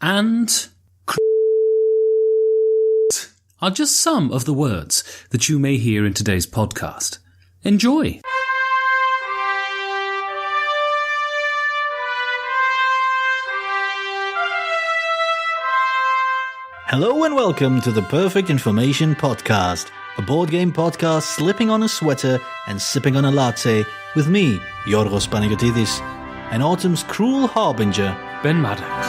and are just some of the words that you may hear in today's podcast. Enjoy! Hello and welcome to the Perfect Information Podcast, a board game podcast slipping on a sweater and sipping on a latte with me, Georgios Bagiartakis, and autumn's cruel harbinger, Ben Maddox.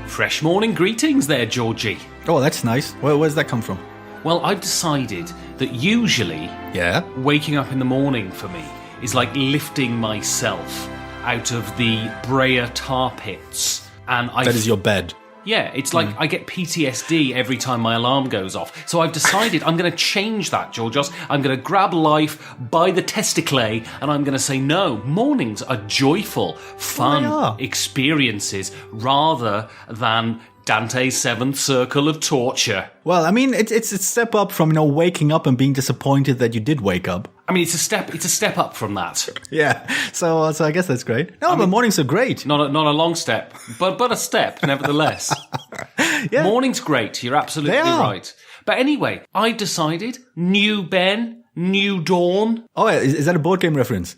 Fresh morning greetings there, Georgie. Oh, that's nice. Where's that come from? Well, I've decided that usually waking up in the morning for me is like lifting myself out of the Brea tar pits. And that is your bed. Yeah, it's like I get PTSD every time my alarm goes off. So I've decided I'm going to change that, Georgios. I'm going to grab life by the testicle and I'm going to say, no, mornings are joyful, fun experiences rather than Dante's Seventh Circle of Torture. Well, I mean, it's a step up from, waking up and being disappointed that you did wake up. I mean, it's a step up from that. Yeah, so I guess that's great. No, but mornings are great. Not a long step, but a step, nevertheless. Yeah. Morning's great, you're absolutely right. But anyway, I decided, new Ben, new dawn. Oh, is that a board game reference?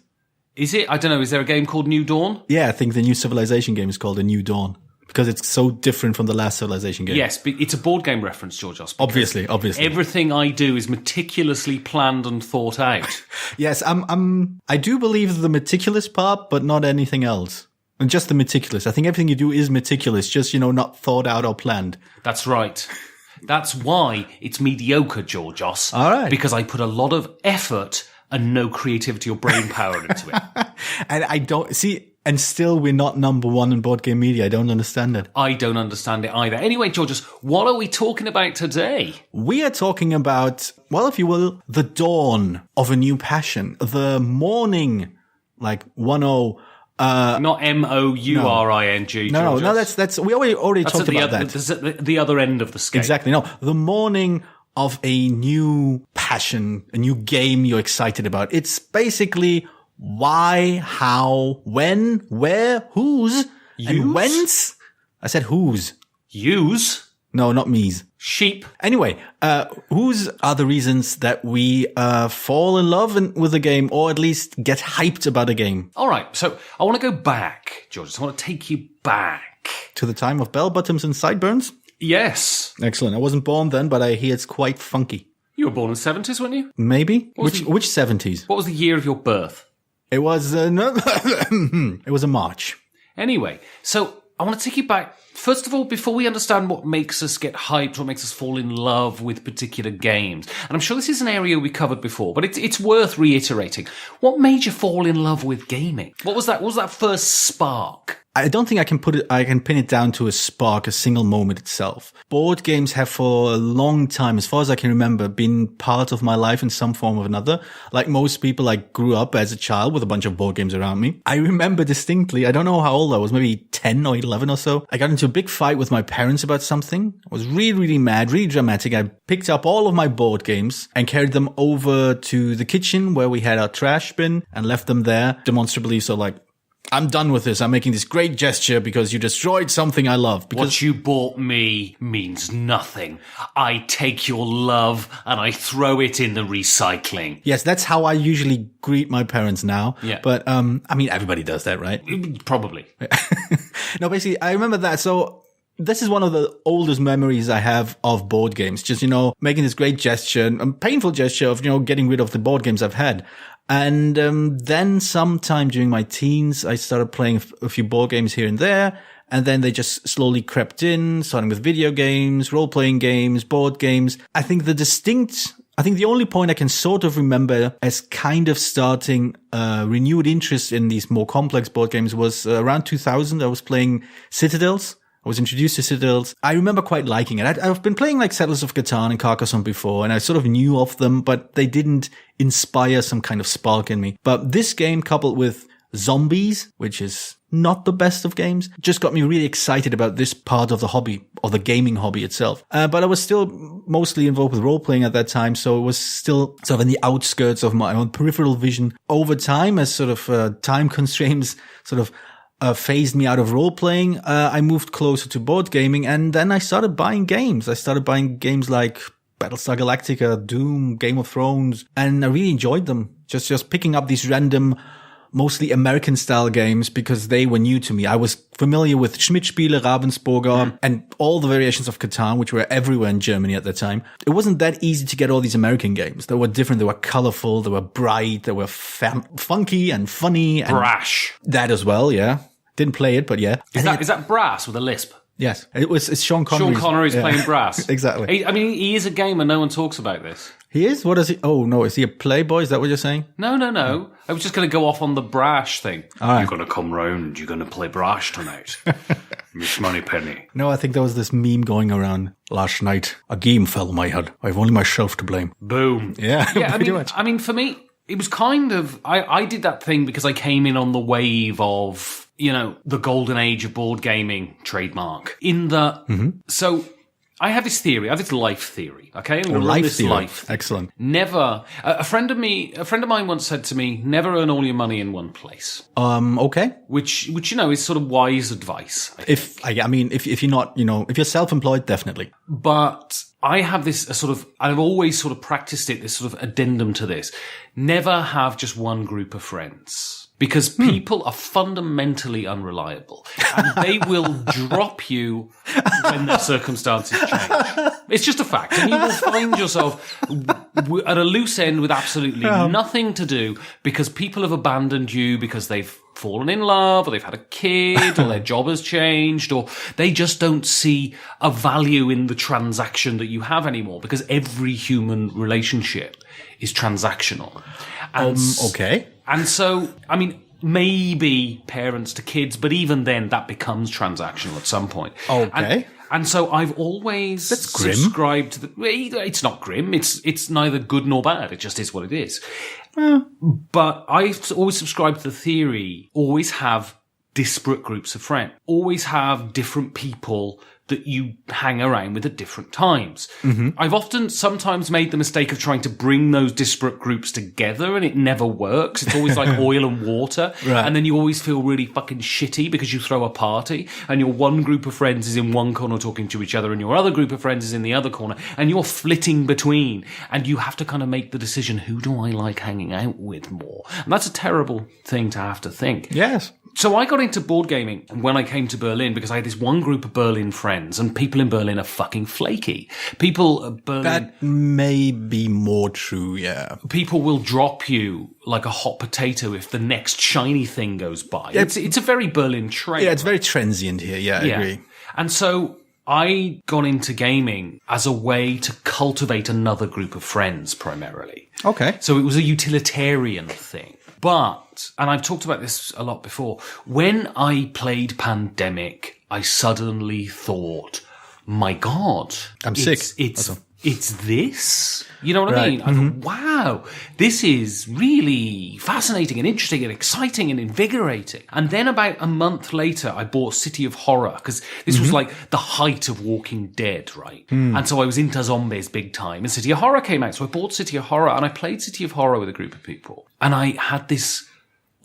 Is it? I don't know, is there a game called New Dawn? Yeah, I think the new Civilization game is called A New Dawn. Because it's so different from the last Civilization game. Yes, but it's a board game reference, Georgios. Obviously. Everything I do is meticulously planned and thought out. Yes, I do believe the meticulous part, but not anything else. And just the meticulous. I think everything you do is meticulous, just, not thought out or planned. That's right. That's why it's mediocre, Georgios. All right. Because I put a lot of effort and no creativity or brain power into it. And I don't see. And still, we're not number one in board game media. I don't understand it. I don't understand it either. Anyway, Georgios, what are we talking about today? We are talking about, well, if you will, the dawn of a new passion. The morning, like 1-0. Not M-O-U-R-I-N-G. No, that's we already talked about that. That's at the other end of the scale. Exactly. No, the morning of a new passion, a new game you're excited about. It's basically why, how, when, where, whose, and whence. I said whose. Use? No, not me's. Sheep. Anyway, whose are the reasons that we fall in love with a game, or at least get hyped about a game? All right, so I want to go back, George. I want to take you back. To the time of bell bottoms and sideburns? Yes. Excellent. I wasn't born then, but I hear it's quite funky. You were born in the 70s, weren't you? Maybe. Which 70s? What was the year of your birth? It was it was a March. Anyway, so I want to take you back. First of all, before we understand what makes us get hyped, what makes us fall in love with particular games, and I'm sure this is an area we covered before, but it's worth reiterating. What made you fall in love with gaming? What was that first spark? I don't think I can pin it down to a spark, a single moment itself. Board games have for a long time, as far as I can remember, been part of my life in some form or another. Like most people, I grew up as a child with a bunch of board games around me. I remember distinctly, I don't know how old I was, maybe 10 or 11 or so. I got into a big fight with my parents about something. I was really, really mad, really dramatic. I picked up all of my board games and carried them over to the kitchen where we had our trash bin and left them there demonstrably. So like, I'm done with this. I'm making this great gesture because you destroyed something I love. Because what you bought me means nothing. I take your love and I throw it in the recycling. Yes, that's how I usually greet my parents now. Yeah. But, I mean, everybody does that, right? Probably. No, basically, I remember that. So this is one of the oldest memories I have of board games. Just, making this great gesture, a painful gesture of, getting rid of the board games I've had. And then sometime during my teens, I started playing a few board games here and there. And then they just slowly crept in, starting with video games, role-playing games, board games. I think the only point I can sort of remember as kind of starting renewed interest in these more complex board games was around 2000. I was playing Citadels. I was introduced to Citadels. I remember quite liking it. I've been playing like Settlers of Catan and Carcassonne before, and I sort of knew of them, but they didn't inspire some kind of spark in me. But this game, coupled with Zombies, which is not the best of games. Just got me really excited about this part of the hobby, or the gaming hobby itself. But I was still mostly involved with role-playing at that time, so it was still sort of in the outskirts of my own peripheral vision. Over time, as sort of time constraints sort of phased me out of role-playing, I moved closer to board gaming, and then I started buying games. I started buying games like Battlestar Galactica, Doom, Game of Thrones, and I really enjoyed them. Just picking up these random, mostly American-style games because they were new to me. I was familiar with Schmidt-Spiele, Ravensburger, and all the variations of Catan, which were everywhere in Germany at the time. It wasn't that easy to get all these American games. They were different. They were colorful. They were bright. They were funky and funny. And brash. That as well, yeah. Didn't play it, but yeah. Is that brass with a lisp? Yes. It's Sean Connery. Sean Connery's playing brass. Exactly. I mean, he is a gamer. No one talks about this. He is? What is he? Oh, no. Is he a playboy? Is that what you're saying? No. I was just going to go off on the brash thing. All right. You're going to come round. You're going to play brash tonight. Miss Moneypenny. No, I think there was this meme going around last night. A game fell on my head. I have only myself to blame. Boom. Yeah, pretty much. I mean, for me, it was kind of... I did that thing because I came in on the wave of... the golden age of board gaming trademark. So I have this theory. I have this life theory. Okay, I'm gonna run this life theory. Excellent. Never. A friend of mine once said to me, "Never earn all your money in one place." Okay. Which is sort of wise advice. If you're not, if you're self-employed, definitely. But I have I've always sort of practiced it. This sort of addendum to this: never have just one group of friends. Because people are fundamentally unreliable and they will drop you when their circumstances change. It's just a fact. And you will find yourself at a loose end with absolutely nothing to do because people have abandoned you because they've fallen in love or they've had a kid or their job has changed or they just don't see a value in the transaction that you have anymore because every human relationship is transactional. And okay. And so, I mean, maybe parents to kids, but even then that becomes transactional at some point. Okay. And so I've always subscribed to it's not grim. It's neither good nor bad. It just is what it is. But I've always subscribed to the theory, always have disparate groups of friends, always have different people that you hang around with at different times. Mm-hmm. I've sometimes made the mistake of trying to bring those disparate groups together and it never works. It's always like oil and water. Right. And then you always feel really fucking shitty because you throw a party and your one group of friends is in one corner talking to each other and your other group of friends is in the other corner and you're flitting between and you have to kind of make the decision, who do I like hanging out with more? And that's a terrible thing to have to think. Yes. So I got into board gaming when I came to Berlin because I had this one group of Berlin friends and people in Berlin are fucking flaky. People at Berlin... That may be more true, yeah. People will drop you like a hot potato if the next shiny thing goes by. It's a very Berlin trait. Yeah, it's very transient here, yeah, I agree. And so I got into gaming as a way to cultivate another group of friends primarily. Okay. So it was a utilitarian thing. But, and I've talked about this a lot before, when I played Pandemic, I suddenly thought, my God. I'm sick. It's this? You know what I mean? Mm-hmm. I thought, wow, this is really fascinating and interesting and exciting and invigorating. And then about a month later, I bought City of Horror because this was like the height of Walking Dead, right? And so I was into zombies big time. And City of Horror came out. So I bought City of Horror and I played City of Horror with a group of people. And I had this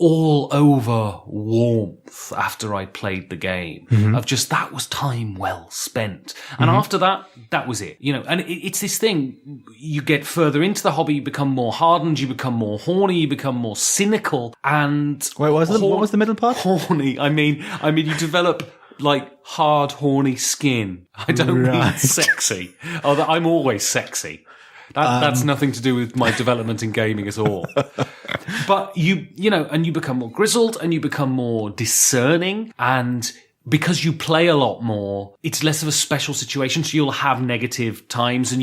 all over warmth after I played the game of just that was time well spent. And after that, that was it, and it's this thing. You get further into the hobby, you become more hardened, you become more horny, you become more cynical and what was the middle part? Horny. I mean, you develop like hard, horny skin. I don't mean sexy. Although I'm always sexy. That's nothing to do with my development in gaming at all. But and you become more grizzled and you become more discerning, and because you play a lot more, it's less of a special situation. So you'll have negative times and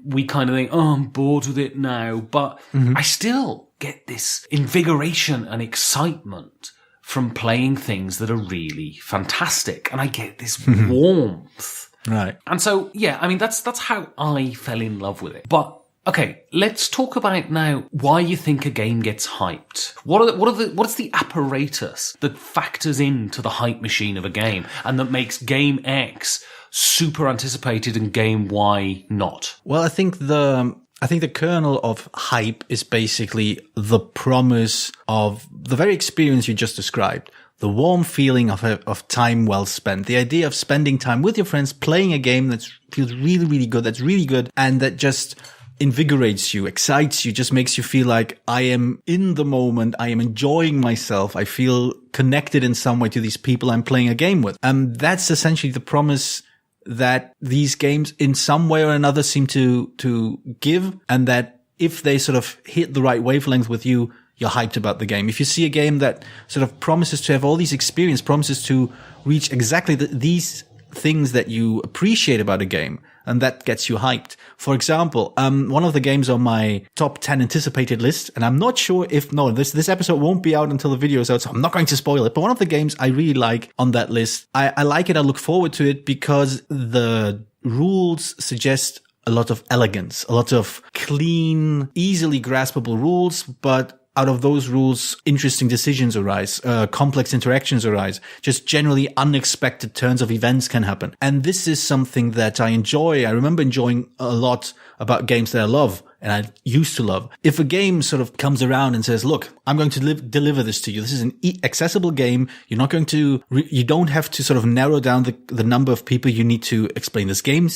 we kind of think, oh, I'm bored with it now. But I still get this invigoration and excitement from playing things that are really fantastic. And I get this warmth. Right. And so, yeah, I mean, that's how I fell in love with it. But Okay, let's talk about now why you think a game gets hyped. What's the apparatus that factors into the hype machine of a game and that makes game X super anticipated and game Y not? Well, I think the kernel of hype is basically the promise of the very experience you just described. The warm feeling of time well spent. The idea of spending time with your friends, playing a game that feels really, really good, that's really good, and that just invigorates you, excites you, just makes you feel like I am in the moment, I am enjoying myself, I feel connected in some way to these people I'm playing a game with. That's essentially the promise that these games in some way or another seem to give, and that if they sort of hit the right wavelength with you, you're hyped about the game. If you see a game that sort of promises to have all these experience, promises to reach exactly these things that you appreciate about a game, and that gets you hyped. For example, one of the games on my top 10 anticipated list, and I'm not sure this episode won't be out until the video is out, so I'm not going to spoil it, but one of the games I really like on that list, I like it, I look forward to it because the rules suggest a lot of elegance, a lot of clean, easily graspable rules, but out of those rules, interesting decisions arise, complex interactions arise, just generally unexpected turns of events can happen. And this is something that I enjoy. I remember enjoying a lot about games that I love and I used to love. If a game sort of comes around and says, look, I'm going to deliver this to you. This is an accessible game. You're not going to, you don't have to sort of narrow down the number of people you need to explain this game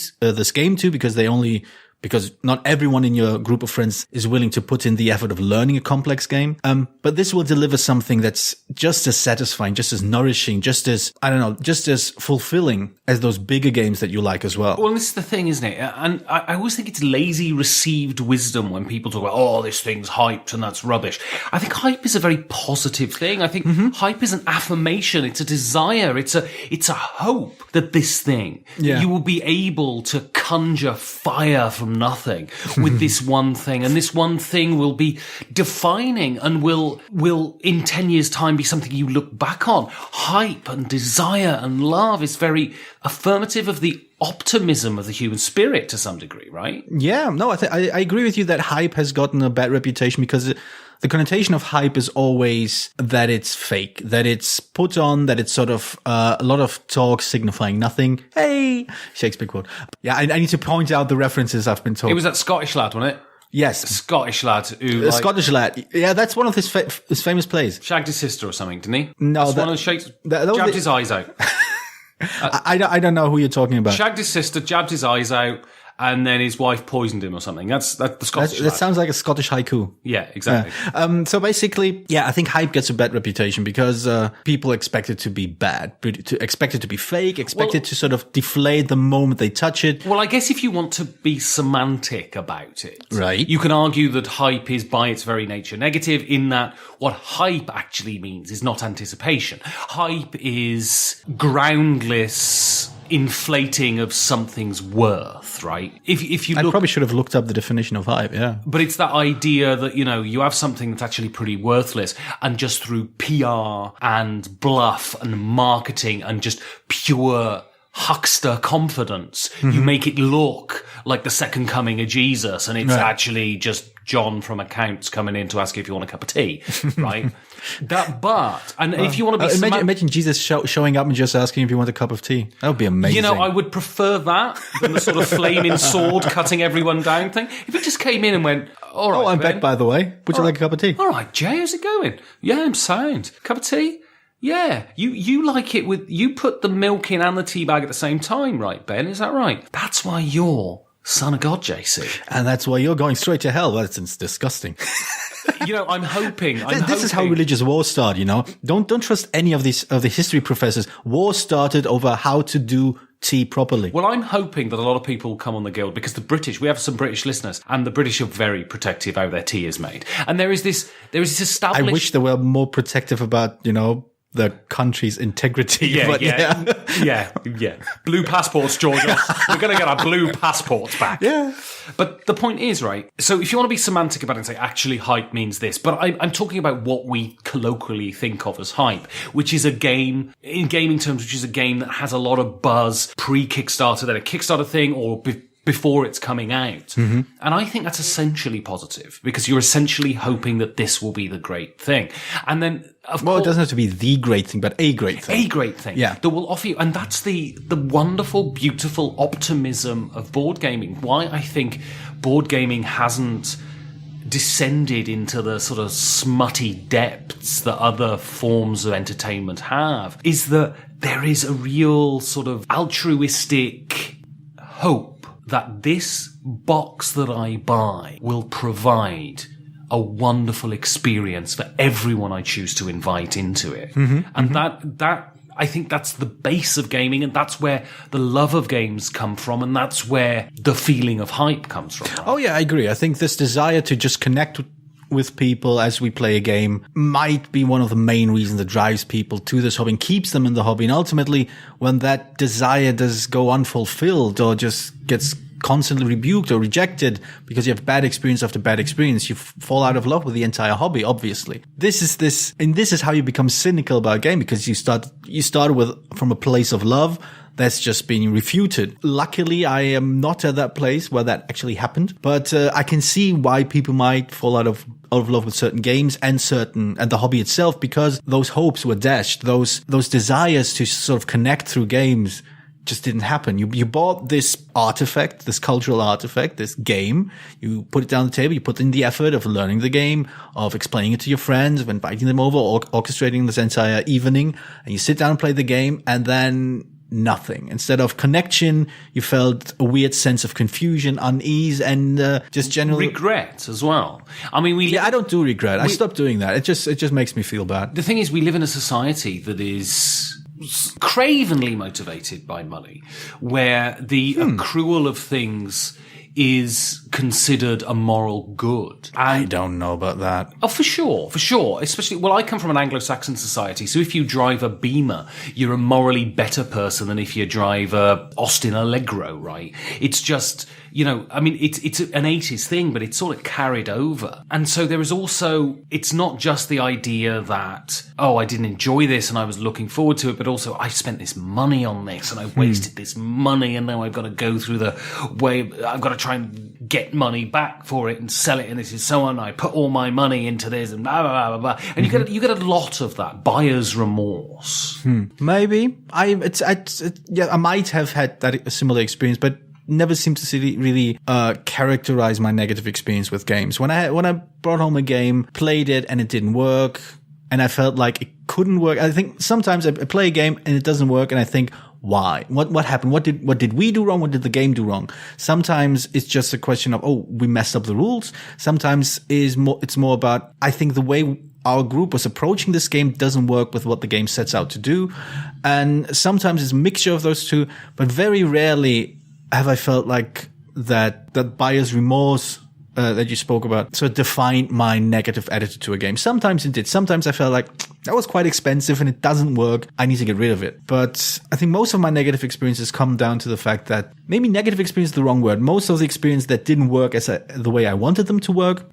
to because not everyone in your group of friends is willing to put in the effort of learning a complex game. But this will deliver something that's just as satisfying, just as nourishing, just as fulfilling as those bigger games that you like as well. Well, this is the thing, isn't it? And I always think it's lazy received wisdom when people talk about, oh, this thing's hyped and that's rubbish. I think hype is a very positive thing. I think hype is an affirmation. It's a desire. It's a hope that this thing, that you will be able to conjure fire from nothing with this one thing, and this one thing will be defining and will in 10 years' time be something you look back on. Hype and desire and love is very affirmative of the optimism of the human spirit to some degree, right? Yeah, no, I agree with you that hype has gotten a bad reputation because the connotation of hype is always that it's fake, that it's put on, that it's sort of a lot of talk signifying nothing. Hey, Shakespeare quote. Yeah, I need to point out the references I've been told. It was that Scottish lad, wasn't it? Yes. A Scottish lad who... Scottish lad. Yeah, that's one of his famous plays. Shagged his sister or something, didn't he? No. That's one of the Shakespeare... Jabbed his eyes out. I don't know who you're talking about. Shagged his sister, jabbed his eyes out, and then his wife poisoned him or something. That's the Scottish lad. That sounds like a Scottish haiku. Yeah, exactly. So basically, I think hype gets a bad reputation because people expect it to be bad, expect it to be fake, expect it to sort of deflate the moment they touch it. Well, I guess if you want to be semantic about it, right, you can argue that hype is by its very nature negative in that what hype actually means is not anticipation. Hype is groundless inflating of something's worth, right? If you look, I probably should have looked up the definition of hype, yeah. But it's that idea that, you have something that's actually pretty worthless, and just through PR and bluff and marketing and just pure huckster confidence, you make it look like the second coming of Jesus, and it's actually just John from accounts coming in to ask you if you want a cup of tea, right? If you want to be... Imagine Jesus showing up and just asking if you want a cup of tea. That would be amazing. I would prefer that than the sort of flaming sword cutting everyone down thing. If he just came in and went, all right, I'm back, by the way. Would you like a cup of tea? All right, Jay, how's it going? Yeah, I'm sound. Cup of tea? Yeah, you like it you put the milk in and the tea bag at the same time, right, Ben? Is that right? That's why you're son of God, JC. And that's why you're going straight to hell. That's disgusting. I'm hoping. This is how religious wars start, Don't trust any of the history professors. War started over how to do tea properly. Well, I'm hoping that a lot of people come on the guild because we have some British listeners, and the British are very protective how their tea is made. And there is this established... I wish they were more protective about, the country's integrity. Yeah. Blue passports, Georgios. We're going to get our blue passports back. Yeah. But the point is, right, so if you want to be semantic about it and say, actually, hype means this, but I'm talking about what we colloquially think of as hype, which is a game, in gaming terms, which is a game that has a lot of buzz pre-Kickstarter, then a Kickstarter thing, or before it's coming out. And I think that's essentially positive because you're essentially hoping that this will be the great thing. And then, of course, it doesn't have to be the great thing, but a great thing. A great thing. Yeah. That will offer you. And that's the wonderful, beautiful optimism of board gaming. Why I think board gaming hasn't descended into the sort of smutty depths that other forms of entertainment have is that there is a real sort of altruistic hope that this box that I buy will provide a wonderful experience for everyone I choose to invite into it. And that I think that's the base of gaming, and that's where the love of games come from, and that's where the feeling of hype comes from. Right? Oh yeah, I agree. I think this desire to just connect with people as we play a game might be one of the main reasons that drives people to this hobby and keeps them in the hobby. And ultimately, when that desire does go unfulfilled or just gets constantly rebuked or rejected because you have bad experience after bad experience, you fall out of love with the entire hobby, obviously. This is how you become cynical about a game, because you started from a place of love that's just being refuted. Luckily, I am not at that place where that actually happened, but I can see why people might fall out of love with certain games and the hobby itself, because those hopes were dashed. Those desires to sort of connect through games just didn't happen. You bought this artifact, this cultural artifact, this game. You put it down the table. You put in the effort of learning the game, of explaining it to your friends, of inviting them over, or orchestrating this entire evening. And you sit down and play the game, and then nothing. Instead of connection, you felt a weird sense of confusion, unease, and just general regret as well. I mean, I don't do regret. I stopped doing that. It just makes me feel bad. The thing is, we live in a society that is cravenly motivated by money, where the accrual of things is considered a moral good. I don't know about that. Oh, for sure. Especially, well, I come from an Anglo-Saxon society, so if you drive a Beamer, you're a morally better person than if you drive a Austin Allegro, right? It's just, I mean, it's an 80s thing, but it's sort of carried over. And so there is also, it's not just the idea that, oh, I didn't enjoy this and I was looking forward to it, but also I spent this money on this and I wasted this money, and now I've got to go through the way, I've got to try and get money back for it and sell it, and this is so on. I put all my money into this and blah blah blah blah, and you get a lot of that buyer's remorse. Maybe I might have had that similar experience, but never seemed to really characterize my negative experience with games. When I brought home a game, played it, and it didn't work, and I felt like it couldn't work. I think sometimes I play a game and it doesn't work, and I think, why? What happened? What did we do wrong? What did the game do wrong? Sometimes it's just a question of, oh, we messed up the rules. Sometimes it's more about, I think the way our group was approaching this game doesn't work with what the game sets out to do. And sometimes it's a mixture of those two, but very rarely have I felt like that buyer's remorse that you spoke about sort of defined my negative attitude to a game. Sometimes it did. Sometimes I felt like that was quite expensive and it doesn't work. I need to get rid of it. But I think most of my negative experiences come down to the fact that maybe negative experience is the wrong word. Most of the experience that didn't work the way I wanted them to work.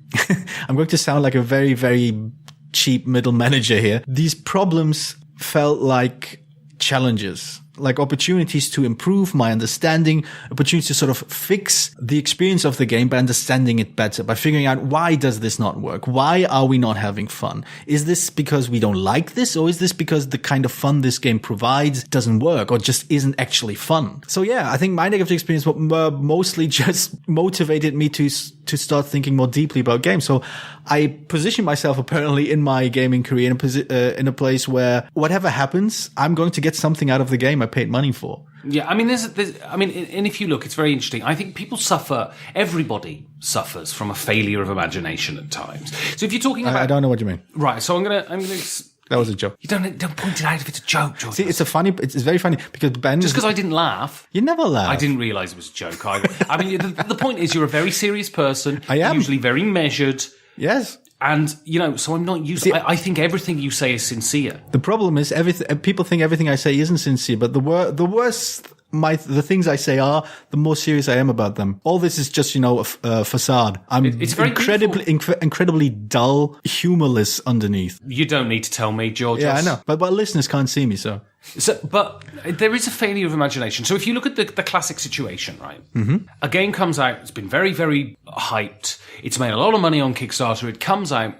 I'm going to sound like a very, very cheap middle manager here. These problems felt like challenges, like opportunities to improve my understanding, opportunities to sort of fix the experience of the game by understanding it better, by figuring out, why does this not work? Why are we not having fun? Is this because we don't like this, or is this because the kind of fun this game provides doesn't work or just isn't actually fun? So yeah, I think my negative experience mostly just motivated me to start thinking more deeply about games. So I position myself apparently in my gaming career in a place where whatever happens, I'm going to get something out of the game I paid money for. Yeah, I mean, and if you look, it's very interesting. I think everybody suffers from a failure of imagination at times. So if you're talking about, I don't know what you mean. Right. So I'm gonna. That was a joke. You don't point it out if it's a joke, George. See, it's very funny because Ben. Just because I didn't laugh. You never laugh. I didn't realise it was a joke either. I mean, the point is, you're a very serious person. I am. Usually very measured. Yes. And, so I'm not used to, I think everything you say is sincere. The problem is people think everything I say isn't sincere, but the worst the things I say are, the more serious I am about them. All this is just, a facade. It's very incredibly dull, humorless underneath. You don't need to tell me, George. Yeah, I know. But listeners can't see me, so. But there is a failure of imagination. So if you look at the classic situation, right? Mm-hmm. A game comes out, it's been very, very hyped. It's made a lot of money on Kickstarter. It comes out.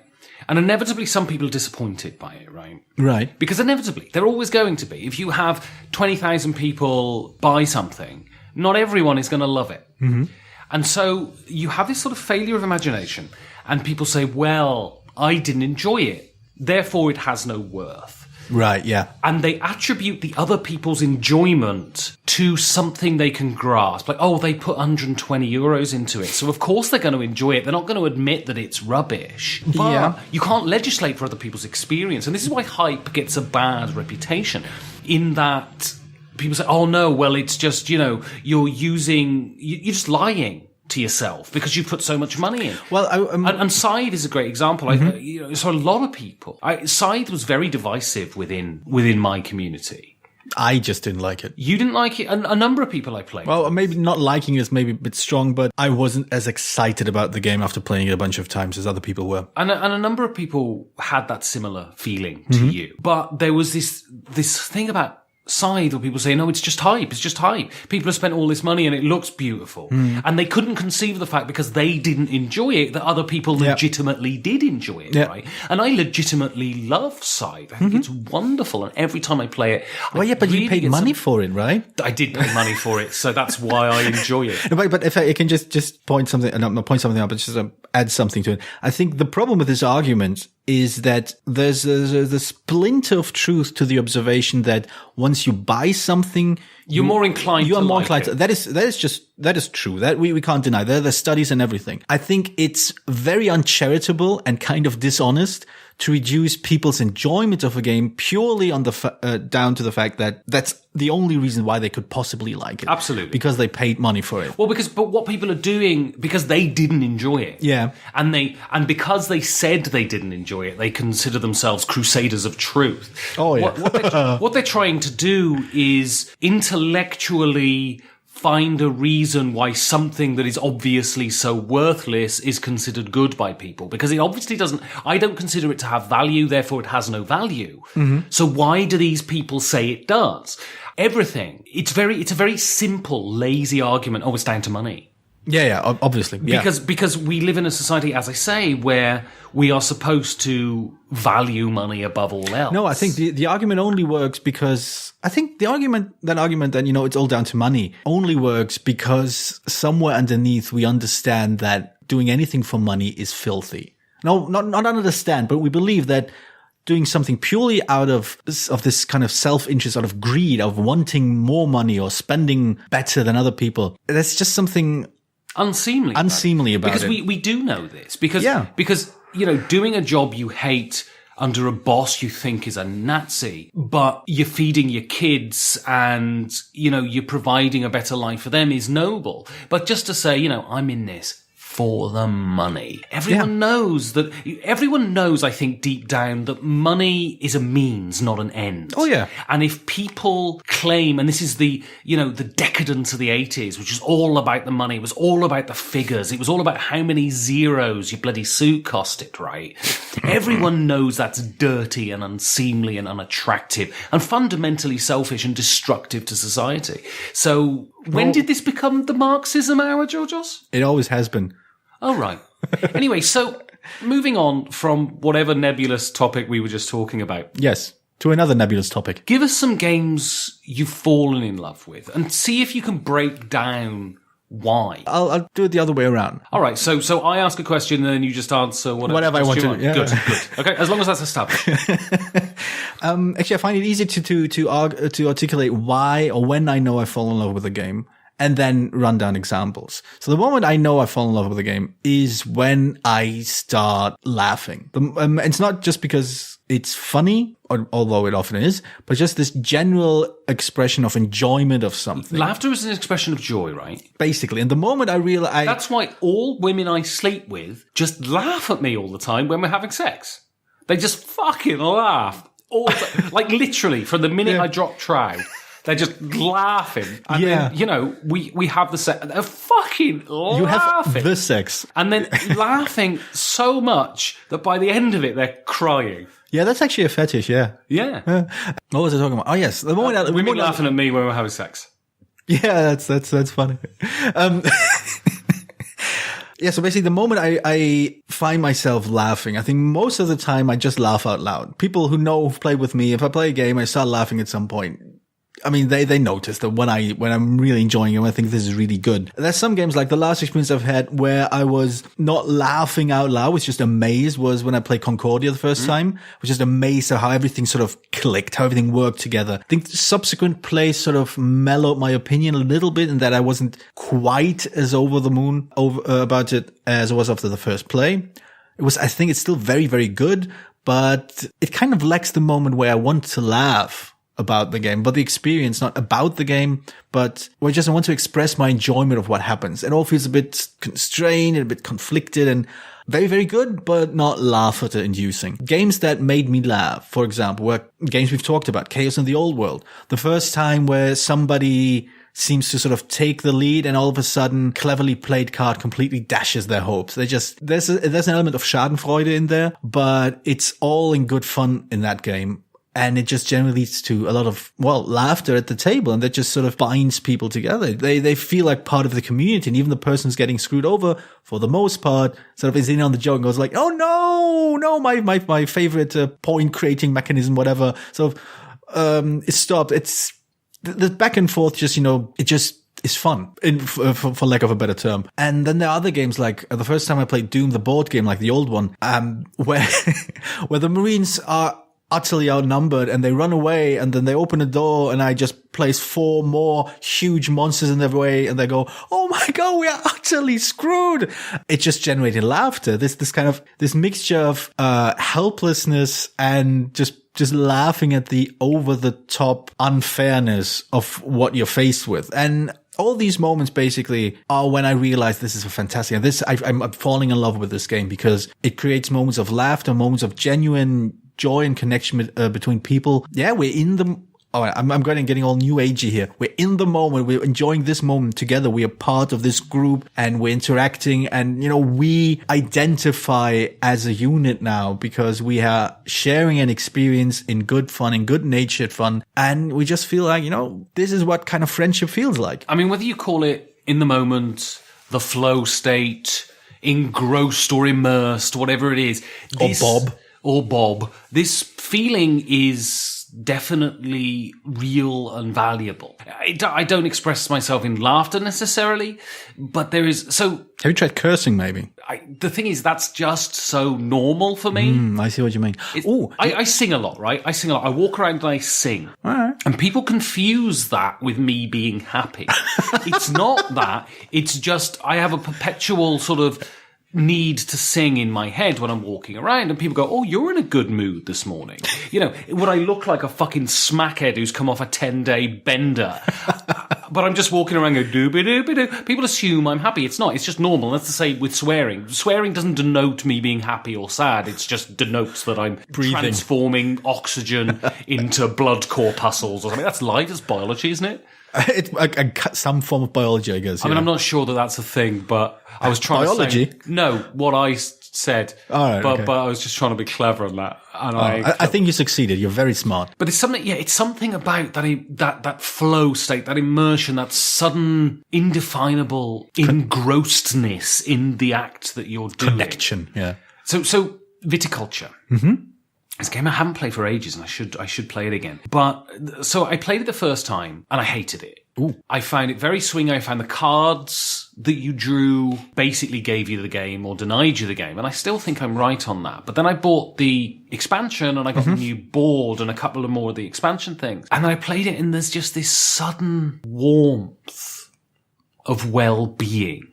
And inevitably, some people are disappointed by it, right? Right. Because inevitably, they're always going to be. If you have 20,000 people buy something, not everyone is going to love it. Mm-hmm. And so you have this sort of failure of imagination. And people say, well, I didn't enjoy it. Therefore, it has no worth. Right, yeah. And they attribute the other people's enjoyment to something they can grasp. Like, oh, they put 120 euros into it, so of course they're going to enjoy it. They're not going to admit that it's rubbish. But you can't legislate for other people's experience. And this is why hype gets a bad reputation, in that people say, oh, no, well, it's just, you're just lying to yourself because you put so much money in. Well, and Scythe is a great example. Mm-hmm. So a lot of people, Scythe was very divisive within my community. I just didn't like it. You didn't like it? A number of people I played. Well, maybe not liking is maybe a bit strong, but I wasn't as excited about the game after playing it a bunch of times as other people were. And a number of people had that similar feeling to you. But there was this thing about Scythe where people say, no, it's just hype. It's just hype. People have spent all this money and it looks beautiful. And they couldn't conceive of the fact, because they didn't enjoy it, that other people legitimately did enjoy it, right? And I legitimately love Scythe. I think it's wonderful. And every time I play it, but you paid money for it, right? I did pay money for it. So that's why I enjoy it. But if I can just point something out, but just add something to it. I think the problem with this argument is that there's the splinter of truth to the observation that once you buy something, you're more inclined. You are more like inclined. It. That is true. That we can't deny. There are studies and everything. I think it's very uncharitable and kind of dishonest to reduce people's enjoyment of a game purely on down to the fact that that's the only reason why they could possibly like it. Absolutely. Because they paid money for it. Well, but what people are doing, because they didn't enjoy it. Yeah. And because they said they didn't enjoy it, they consider themselves crusaders of truth. Oh, yeah. What they're trying to do is intellectually find a reason why something that is obviously so worthless is considered good by people, because it obviously doesn't. I don't consider it to have value, therefore it has no value. Mm-hmm. So why do these people say it does? Everything. It's a very simple, lazy argument. Oh, it's down to money. Yeah, obviously. Yeah. Because we live in a society, as I say, where we are supposed to value money above all else. No, I think the argument only works because I think that argument that, it's all down to money only works because somewhere underneath we understand that doing anything for money is filthy. No, not understand, but we believe that doing something purely out of this kind of self-interest, out of greed, of wanting more money or spending better than other people, that's just something unseemly about it. Because we do know this. Because doing a job you hate under a boss you think is a Nazi, but you're feeding your kids and, you're providing a better life for them is noble. But just to say, I'm in this for the money. Everyone knows, I think, deep down that money is a means, not an end. Oh, yeah. And if people claim, and this is the decadence of the 80s, which is all about the money, it was all about the figures, it was all about how many zeros your bloody suit costed, right? Everyone knows that's dirty and unseemly and unattractive and fundamentally selfish and destructive to society. So when did this become the Marxism hour, Georgios? It always has been. Oh, right. Anyway, so moving on from whatever nebulous topic we were just talking about. Yes, to another nebulous topic. Give us some games you've fallen in love with and see if you can break down why. I'll do it the other way around. All right, so I ask a question and then you just answer whatever I want to. Yeah. Good. Okay, as long as that's established. Actually, I find it easy to articulate why or when I know I fall in love with a game, and then run down examples. So the moment I know I fall in love with a game is when I start laughing. It's not just because it's funny, although it often is, but just this general expression of enjoyment of something. Laughter is an expression of joy, right? Basically. And the moment I realize... That's why all women I sleep with just laugh at me all the time when we're having sex. They just fucking laugh. Like literally, from the minute I drop trow, They're just laughing. And Yeah. then, you know, we have the sex. They're fucking laughing. You have the sex. And then laughing so much that by the end of it, they're crying. Yeah, that's actually a fetish, yeah. Yeah. What was I talking about? Oh, yes. The moment Women laughing at me when we're having sex. Yeah, that's funny. Yeah, so basically the moment I find myself laughing, I think most of the time I just laugh out loud. People who've played with me, if I play a game, I start laughing at some point. I mean, they notice that when I'm really enjoying it, I think this is really good. There's some games, like the last experience I've had where I was not laughing out loud, was just amazed, was when I played Concordia the first time. I was just amazed at how everything sort of clicked, how everything worked together. I think subsequent plays sort of mellowed my opinion a little bit, in that I wasn't quite as over the moon about it as I was after the first play. I think it's still very, very good, but it kind of lacks the moment where I want to laugh about the game, but the experience, not about the game, but where I want to express my enjoyment of what happens. It all feels a bit constrained and a bit conflicted and very, very good, but not laughter-inducing. Games that made me laugh, for example, were games we've talked about, Chaos in the Old World. The first time where somebody seems to sort of take the lead and all of a sudden cleverly played card completely dashes their hopes. There's an element of Schadenfreude in there, but it's all in good fun in that game. And it just generally leads to a lot of, laughter at the table, and that just sort of binds people together. They feel like part of the community, and even the person who's getting screwed over, for the most part, sort of is in on the joke and goes like, oh no, my favorite point creating mechanism, whatever. So, it's stopped. It's the back and forth, it just is fun, for lack of a better term. And then there are other games, like the first time I played Doom, the board game, like the old one, where the Marines are utterly outnumbered and they run away, and then they open a door and I just place 4 more huge monsters in their way, and they go, oh my god, we are utterly screwed. It just generated laughter. This mixture of helplessness and just laughing at the over the top unfairness of what you're faced with. And all these moments basically are when I realize this is a fantastic, and I'm falling in love with this game, because it creates moments of laughter, moments of genuine joy and connection between people. Yeah, we're in the... Oh, I'm getting all new agey here. We're in the moment. We're enjoying this moment together. We are part of this group and we're interacting, and, we identify as a unit now because we are sharing an experience in good fun, in good natured fun. And we just feel like, this is what kind of friendship feels like. I mean, whether you call it in the moment, the flow state, engrossed or immersed, whatever it is. Or Bob. This feeling is definitely real and valuable. I don't express myself in laughter necessarily, but there is... So, have you tried cursing, maybe? The thing is, that's just so normal for me. I see what you mean. I sing a lot, right? I sing a lot. I walk around and I sing. All right. And people confuse that with me being happy. It's not that. It's just I have a perpetual sort of need to sing in my head when I'm walking around, and people go, oh, you're in a good mood this morning. Would I look like a fucking smackhead who's come off a 10-day bender? But I'm just walking around going, doo-ba-doo-ba-doo. People assume I'm happy. It's not. It's just normal. That's the same with swearing. Swearing doesn't denote me being happy or sad. It just denotes that I'm transforming oxygen into blood corpuscles or something. That's light. It's biology, isn't it? It's some form of biology, I guess. I mean, I'm not sure that that's a thing, but I was trying biology? to say... No, what I said. Right, but I was just trying to be clever on that. And I think you succeeded. You're very smart. But it's something about that flow state, that immersion, that sudden, indefinable engrossedness in the act that you're doing. Connection, yeah. So viticulture. Mm-hmm. It's a game I haven't played for ages, and I should play it again. But so I played it the first time, and I hated it. Ooh. I found it very swingy. I found the cards that you drew basically gave you the game or denied you the game, and I still think I'm right on that. But then I bought the expansion, and I got the new board and a couple of more of the expansion things, and I played it, and there's just this sudden warmth of well-being.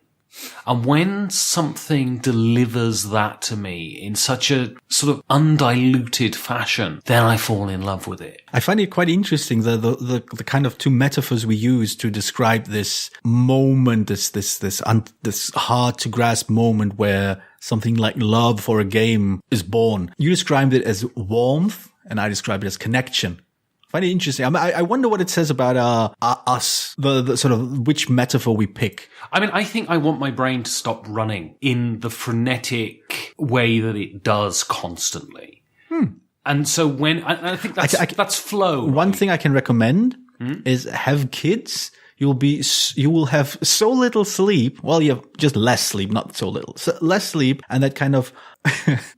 And when something delivers that to me in such a sort of undiluted fashion, then I fall in love with it. I find it quite interesting the kind of two metaphors we use to describe this moment, this hard to grasp moment where something like love for a game is born. You described it as warmth, and I described it as connection. Find it interesting. I wonder what it says about us, the sort of which metaphor we pick. I mean, I think I want my brain to stop running in the frenetic way that it does constantly. And so when I think that's flow. One thing I can recommend is have kids. You will have so little sleep. Well, you have just less sleep, not so little. So less sleep, and that kind of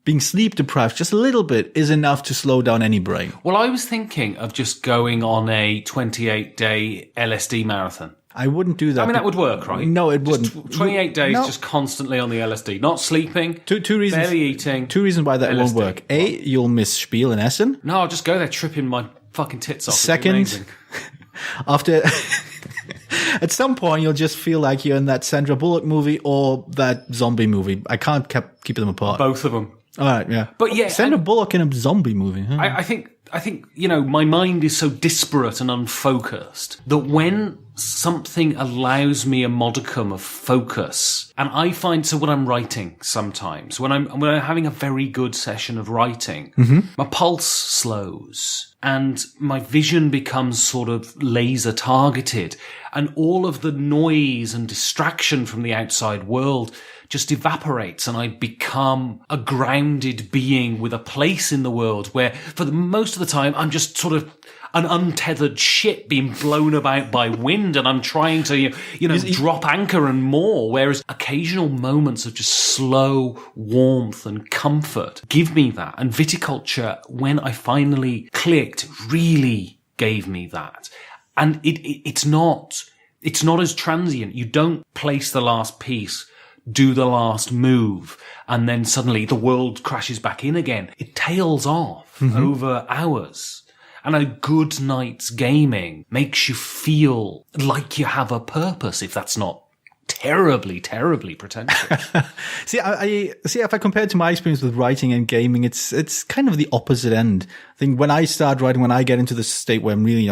being sleep deprived just a little bit is enough to slow down any brain. Well, I was thinking of just going on a 28-day LSD marathon. I wouldn't do that. I mean, that would work, right? No, it wouldn't. 28 days just constantly on the LSD. Not sleeping, two reasons, barely eating. Two reasons why that won't work. A, you'll miss Spiel in Essen. No, I'll just go there tripping my fucking tits off. Second, after... At some point, you'll just feel like you're in that Sandra Bullock movie or that zombie movie. I can't keep them apart. Both of them. All right, yeah. But yeah, Sandra Bullock in a zombie movie. Huh? I think, my mind is so disparate and unfocused that when something allows me a modicum of focus, and I find, so when I'm writing sometimes, when I'm having a very good session of writing, my pulse slows and my vision becomes sort of laser targeted, and all of the noise and distraction from the outside world just evaporates, and I become a grounded being with a place in the world where for the most of the time I'm just sort of an untethered ship being blown about by wind, and I'm trying to, drop anchor and more, whereas occasional moments of just slow warmth and comfort give me that. And viticulture, when I finally clicked, really gave me that. And it's not as transient. You don't place the last piece, do the last move, and then suddenly the world crashes back in again. It tails off over hours. And a good night's gaming makes you feel like you have a purpose, if that's not terribly, terribly pretentious. See, if I compare it to my experience with writing and gaming, it's kind of the opposite end. I think when I start writing, when I get into the state where I'm really,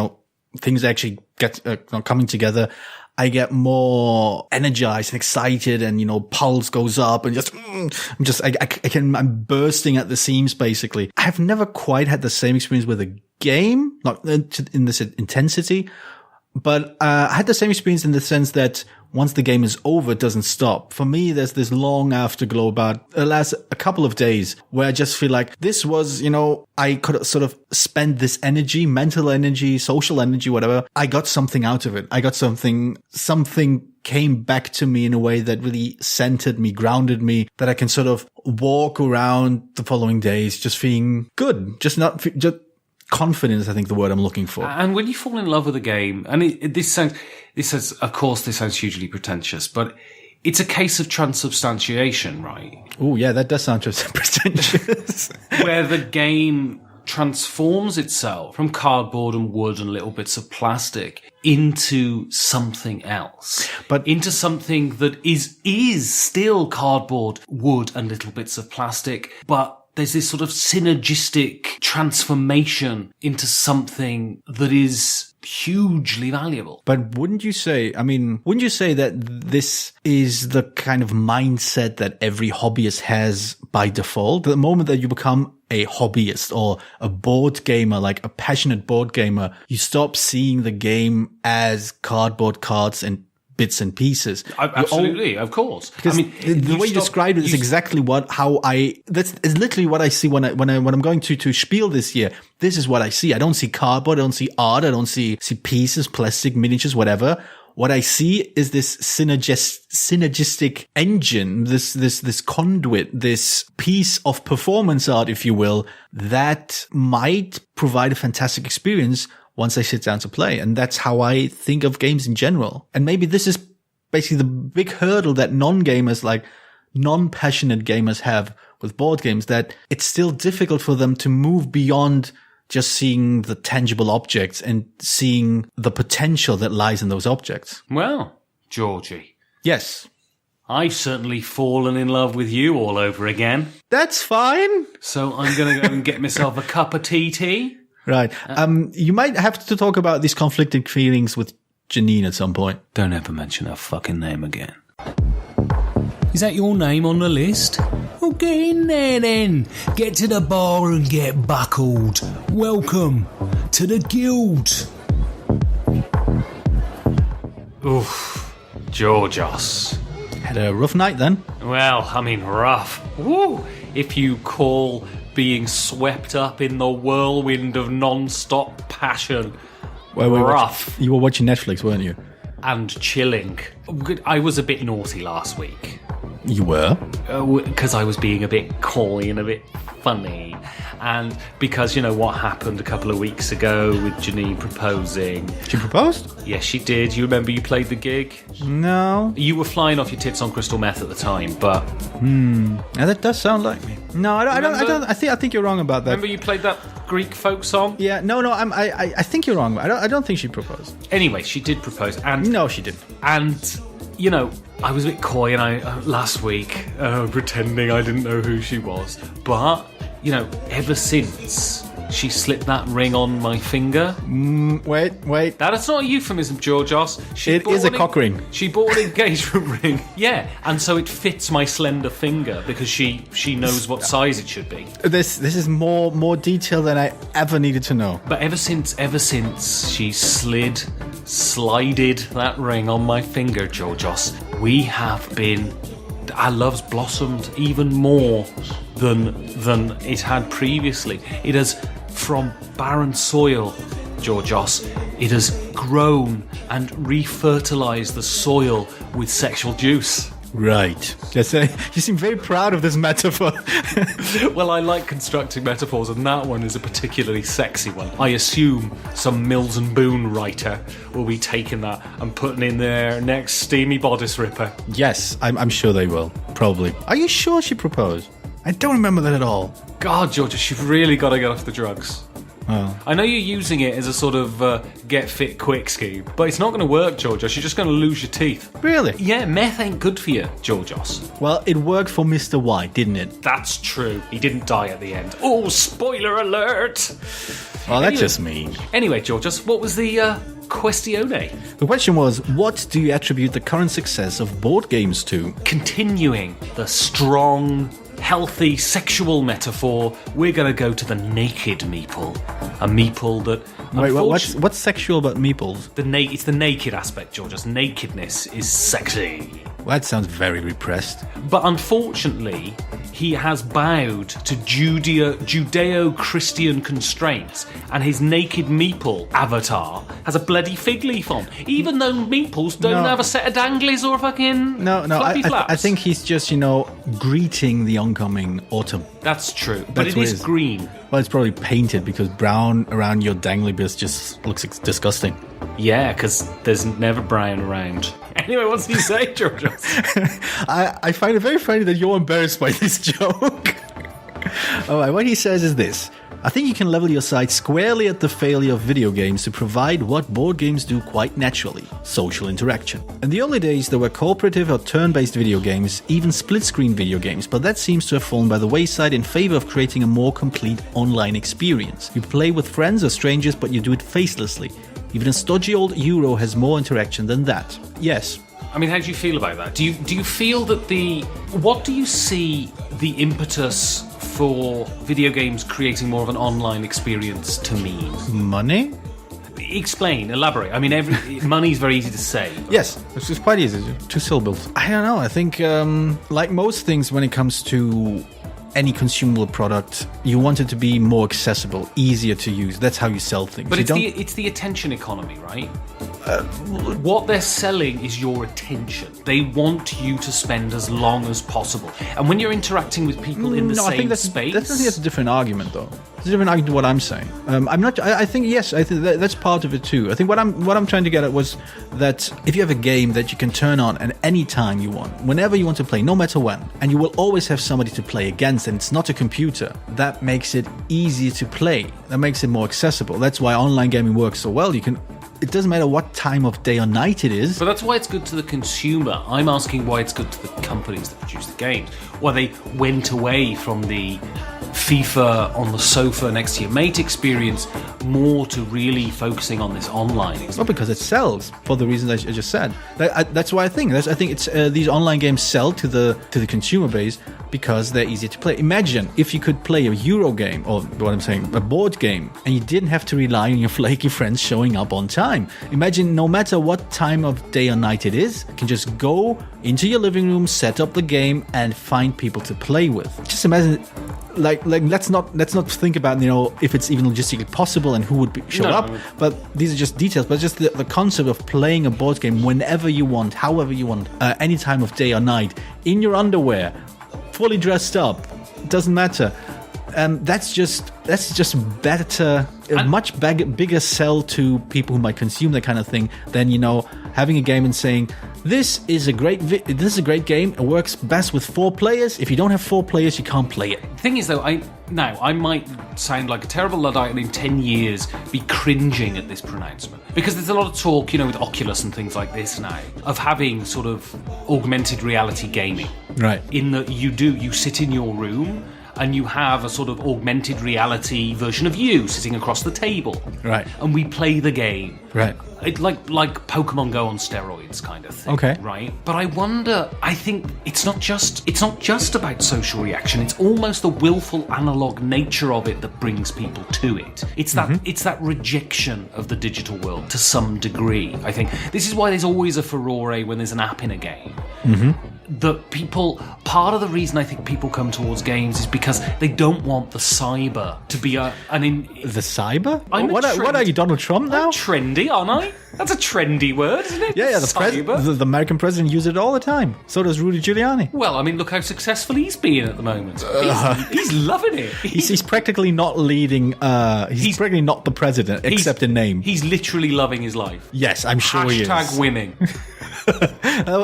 things actually get coming together, I get more energized and excited, and pulse goes up, and I'm bursting at the seams. Basically, I have never quite had the same experience with a game, not in this intensity, but I had the same experience in the sense that once the game is over, it doesn't stop. For me, there's this long afterglow about it lasts a couple of days where I just feel like this was, I could sort of spend this energy, mental energy, social energy, whatever. I got something out of it. I got something came back to me in a way that really centered me, grounded me, that I can sort of walk around the following days just feeling good, just confidence, I think the word I'm looking for. And when you fall in love with a game, and this sounds hugely pretentious, but it's a case of transubstantiation, right? Oh yeah, that does sound pretentious. Where the game transforms itself from cardboard and wood and little bits of plastic into something else, but into something that is still cardboard, wood, and little bits of plastic, but there's this sort of synergistic transformation into something that is hugely valuable. But wouldn't you say that this is the kind of mindset that every hobbyist has by default? The moment that you become a hobbyist or a board gamer, like a passionate board gamer, you stop seeing the game as cardboard cards and bits and pieces. Absolutely, of course. Because the way you described it is exactly that's literally what I see when I'm going to Spiel this year. This is what I see. I don't see cardboard, I don't see art, I don't see pieces, plastic, miniatures, whatever. What I see is this synergistic engine, this conduit, this piece of performance art, if you will, that might provide a fantastic experience once I sit down to play. And that's how I think of games in general. And maybe this is basically the big hurdle that non-gamers, like non-passionate gamers, have with board games, that it's still difficult for them to move beyond just seeing the tangible objects and seeing the potential that lies in those objects. Well, Georgie. Yes. I've certainly fallen in love with you all over again. That's fine. So I'm going to go and get myself a cup of tea. Right. You might have to talk about these conflicting feelings with Janine at some point. Don't ever mention her fucking name again. Is that your name on the list? Well, get in there then. Get to the bar and get buckled. Welcome to the guild. Oof, Georgios. Had a rough night then. Well, I mean, rough. Woo! If you call being swept up in the whirlwind of non-stop passion rough. You were watching Netflix, weren't you? And chilling. I was a bit naughty last week. You were? Because I was being a bit coy and a bit funny. And because, you know, what happened a couple of weeks ago with Janine proposing. She proposed? Yes, she did. You remember you played the gig? No. You were flying off your tits on crystal meth at the time, but... Yeah, that does sound like me. No, I don't. I think you're wrong about that. Remember you played that Greek folk song? Yeah, no. I think you're wrong. I don't think she proposed. Anyway, she did propose, and no, she didn't. And you know, I was a bit coy, and I last week pretending I didn't know who she was. But you know, ever since she slipped that ring on my finger. Wait. That's not a euphemism, Georgios. It is a cock ring. She bought an engagement ring. Yeah, and so it fits my slender finger because she knows what size it should be. This is more detail than I ever needed to know. But ever since she slided that ring on my finger, Georgios, we have been... Our love's blossomed even more than it had previously. It has, from barren soil, Georgios, it has grown and refertilized the soil with sexual juice. Right. You seem very proud of this metaphor. Well, I like constructing metaphors, and that one is a particularly sexy one. I assume some Mills and Boon writer will be taking that and putting in their next steamy bodice ripper. Yes, I'm sure they will. Probably. Are you sure she proposed? I don't remember that at all. God, Georgios, you've really got to get off the drugs. Oh. I know you're using it as a sort of get fit quick scheme, but it's not going to work, Georgios. You're just going to lose your teeth. Really? Yeah, meth ain't good for you, Georgios. Well, it worked for Mr. Y, didn't it? That's true. He didn't die at the end. Oh, spoiler alert! Well, that's just mean. Anyway, Georgios, what was the questione? The question was, what do you attribute the current success of board games to? Continuing the strong, healthy sexual metaphor, we're going to go to the naked meeple. A meeple that... Wait, what's sexual about meeples? It's the naked aspect, Georgios. Nakedness is sexy. Well, that sounds very repressed. But unfortunately, he has bowed to Judeo-Christian constraints, and his naked meeple avatar has a bloody fig leaf on, even though meeples don't have a set of danglies or fucking flappy flaps. I think he's just, greeting the oncoming autumn. That's true, but it is green. Well, it's probably painted because brown around your dangly bits just looks disgusting. Yeah, because there's never brown around. Anyway, what's he say, Georgios? I find it very funny that you're embarrassed by this joke. All right, what he says is this. I think you can level your sights squarely at the failure of video games to provide what board games do quite naturally, social interaction. In the early days, there were cooperative or turn-based video games, even split-screen video games, but that seems to have fallen by the wayside in favor of creating a more complete online experience. You play with friends or strangers, but you do it facelessly. Even a stodgy old Euro has more interaction than that. Yes. I mean, how do you feel about that? Do you feel that what do you see the impetus for video games creating more of an online experience to mean? Money? Explain, elaborate. I mean, money's very easy to say. But... Yes, it's quite easy. 2 syllables. I don't know. I think, like most things when it comes to any consumable product, you want it to be more accessible, easier to use. That's how you sell things. But it's the attention economy, right? What they're selling is your attention. They want you to spend as long as possible. And when you're interacting with people in the same space... I think that's a different argument, though. It's a different argument to what I'm saying. I think that's part of it, too. I think what I'm trying to get at was that if you have a game that you can turn on at any time you want, whenever you want to play, no matter when, and you will always have somebody to play against, and it's not a computer, that makes it easier to play. That makes it more accessible. That's why online gaming works so well. It doesn't matter what time of day or night it is. But that's why it's good to the consumer. I'm asking why it's good to the companies that produce the games. Why they went away from the FIFA on the sofa next to your mate experience more to really focusing on this online experience. Well, because it sells for the reasons I just said. That's why I think. I think it's these online games sell to the consumer base because they're easy to play. Imagine if you could play a Euro game, or what I'm saying, a board game, and you didn't have to rely on your flaky friends showing up on time. Imagine no matter what time of day or night it is, you can just go into your living room, set up the game, and find people to play with. Just imagine, like let's not think about, if it's even logistically possible and who would show up. But these are just details. But just the concept of playing a board game whenever you want, however you want, any time of day or night, in your underwear, fully dressed up, doesn't matter. That's just better, a much bigger sell to people who might consume that kind of thing than having a game and saying this is a great game. It works best with 4 players. If you don't have 4 players, you can't play it. The thing is, though, I might sound like a terrible Luddite and in 10 years be cringing at this pronouncement, because there's a lot of talk, with Oculus and things like this now, of having sort of augmented reality gaming. Right. In that you sit in your room and you have a sort of augmented reality version of you sitting across the table. Right. And we play the game. Right. Like Pokemon Go on steroids kind of thing. Okay. Right? But I think it's not just about social reaction. It's almost the willful analog nature of it that brings people to it. It's that rejection of the digital world to some degree. I think this is why there's always a furore when there's an app in a game. Part of the reason I think people come towards games is because they don't want the cyber to be the cyber? What are you, Donald Trump now? I'm trendy, aren't I? That's a trendy word, isn't it? Yeah, the American president uses it all the time. So does Rudy Giuliani. Well, look how successful he's being at the moment. He's loving it. He's practically not leading. He's practically not the president, except in name. He's literally loving his life. Yes, I'm sure he is. Hashtag winning.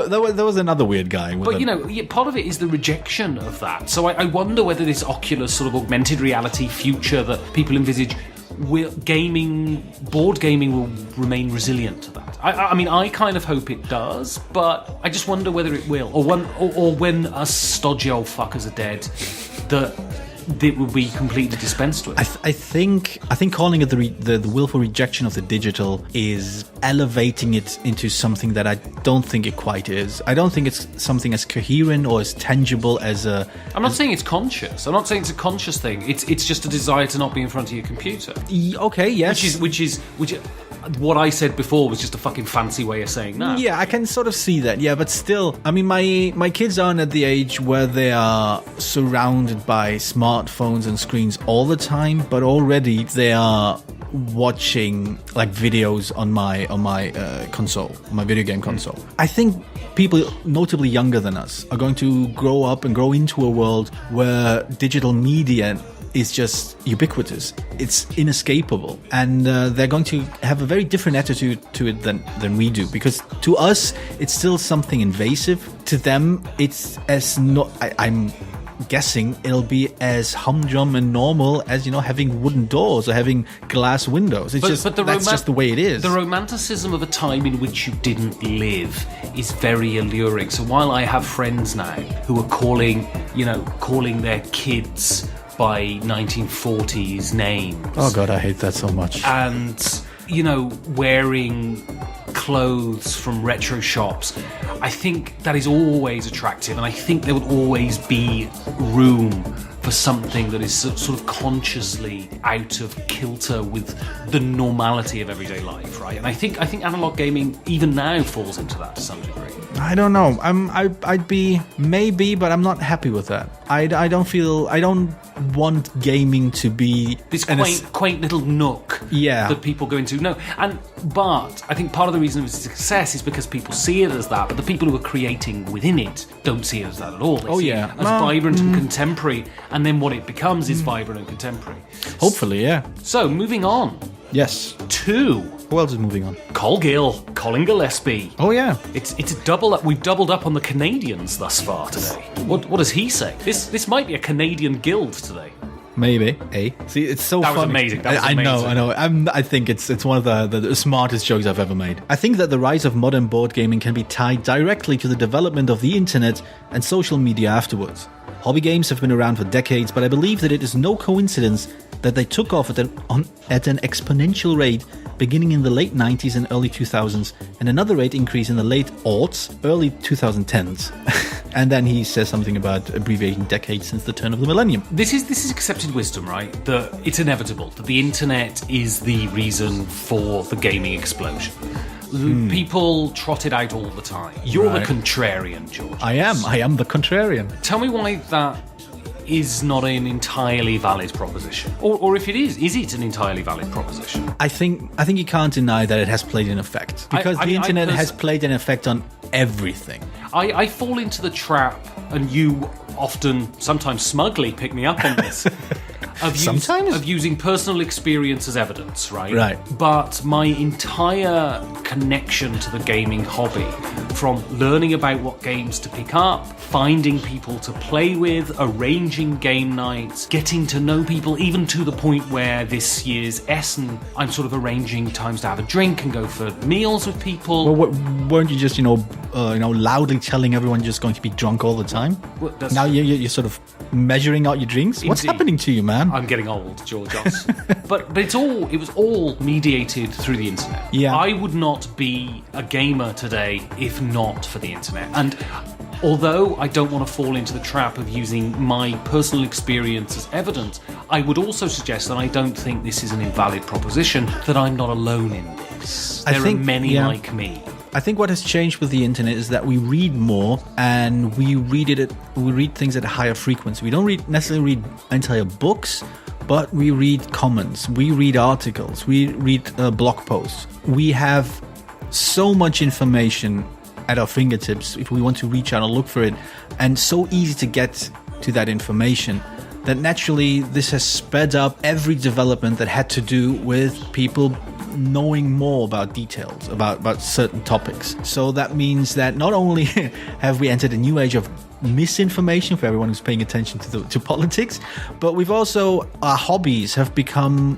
There was another weird guy. But part of it is the rejection of that. So I wonder whether this Oculus sort of augmented reality future that people envisage, board gaming will remain resilient to that. I kind of hope it does, but I just wonder whether it will, or when us stodgy old fuckers are dead, that it will be completely dispensed with. I think calling it the willful rejection of the digital is elevating it into something that I don't think it quite is. I don't think it's something as coherent or as tangible as a... I'm not saying it's conscious. I'm not saying it's a conscious thing. It's just a desire to not be in front of your computer. Okay, yes. Which what I said before was just a fucking fancy way of saying that. Yeah, I can sort of see that. Yeah, but still, my kids aren't at the age where they are surrounded by smartphones and screens all the time, but already they are watching like videos on my console, my video game console. I think people notably younger than us are going to grow up and grow into a world where digital media is just ubiquitous. It's inescapable, and they're going to have a very different attitude to it than we do, because to us it's still something invasive. To them it's as not. I'm guessing it'll be as humdrum and normal as having wooden doors or having glass windows. That's just the way it is. The romanticism of a time in which you didn't live is very alluring. So while I have friends now who are calling their kids by 1940s names. Oh God, I hate that so much. And, wearing clothes from retro shops, I think that is always attractive, and I think there would always be room for something that is sort of consciously out of kilter with the normality of everyday life, right? And I think analog gaming even now falls into that to some degree. I don't know. I'd be maybe, but I'm not happy with that. I don't want gaming to be this quaint little nook that people go into. No, but I think part of the reason of its success is because people see it as that, but the people who are creating within it don't see it as that at all. They see it as vibrant and contemporary, and then what it becomes is vibrant and contemporary. Hopefully, yeah. So, moving on. Yes. To... Who else is moving on? Colin Gillespie. Oh, yeah. It's a double up. We've doubled up on the Canadians thus far today. What does he say? This might be a Canadian guild today. Maybe. See, it's so funny. That was amazing. I know. I think it's one of the smartest jokes I've ever made. I think that the rise of modern board gaming can be tied directly to the development of the internet and social media afterwards. Hobby games have been around for decades, but I believe that it is no coincidence that they took off at an exponential rate beginning in the late 90s and early 2000s, and another rate increase in the late aughts, early 2010s. And then he says something about abbreviating decades since the turn of the millennium. This is accepted wisdom, right? That it's inevitable, that the internet is the reason for the gaming explosion. People trot it out all the time. You're the contrarian, George. I am the contrarian. Tell me why that is not an entirely valid proposition. Or if it is it an entirely valid proposition? I think you can't deny that it has played an effect. Because the internet has played an effect on everything. I fall into the trap, and you often, sometimes smugly, pick me up on this. Of using personal experience as evidence, right? Right. But my entire connection to the gaming hobby, from learning about what games to pick up, finding people to play with, arranging game nights, getting to know people, even to the point where this year's Essen, I'm sort of arranging times to have a drink and go for meals with people. Well, weren't you just, loudly telling everyone you're just going to be drunk all the time? Well, now you're sort of measuring out your drinks? Indeed. What's happening to you, man? I'm getting old, Georgios. but it was all mediated through the internet. Yeah. I would not be a gamer today if not for the internet. And although I don't want to fall into the trap of using my personal experience as evidence, I would also suggest that I don't think this is an invalid proposition, that I'm not alone in this. There are many like me. I think what has changed with the internet is that we read more, and we read things at a higher frequency. We don't necessarily read entire books, but we read comments, we read articles, we read blog posts. We have so much information at our fingertips if we want to reach out and look for it, and so easy to get to that information, that naturally this has sped up every development that had to do with people knowing more about details, about certain topics. So that means that not only have we entered a new age of misinformation for everyone who's paying attention to politics, but we've also, our hobbies have become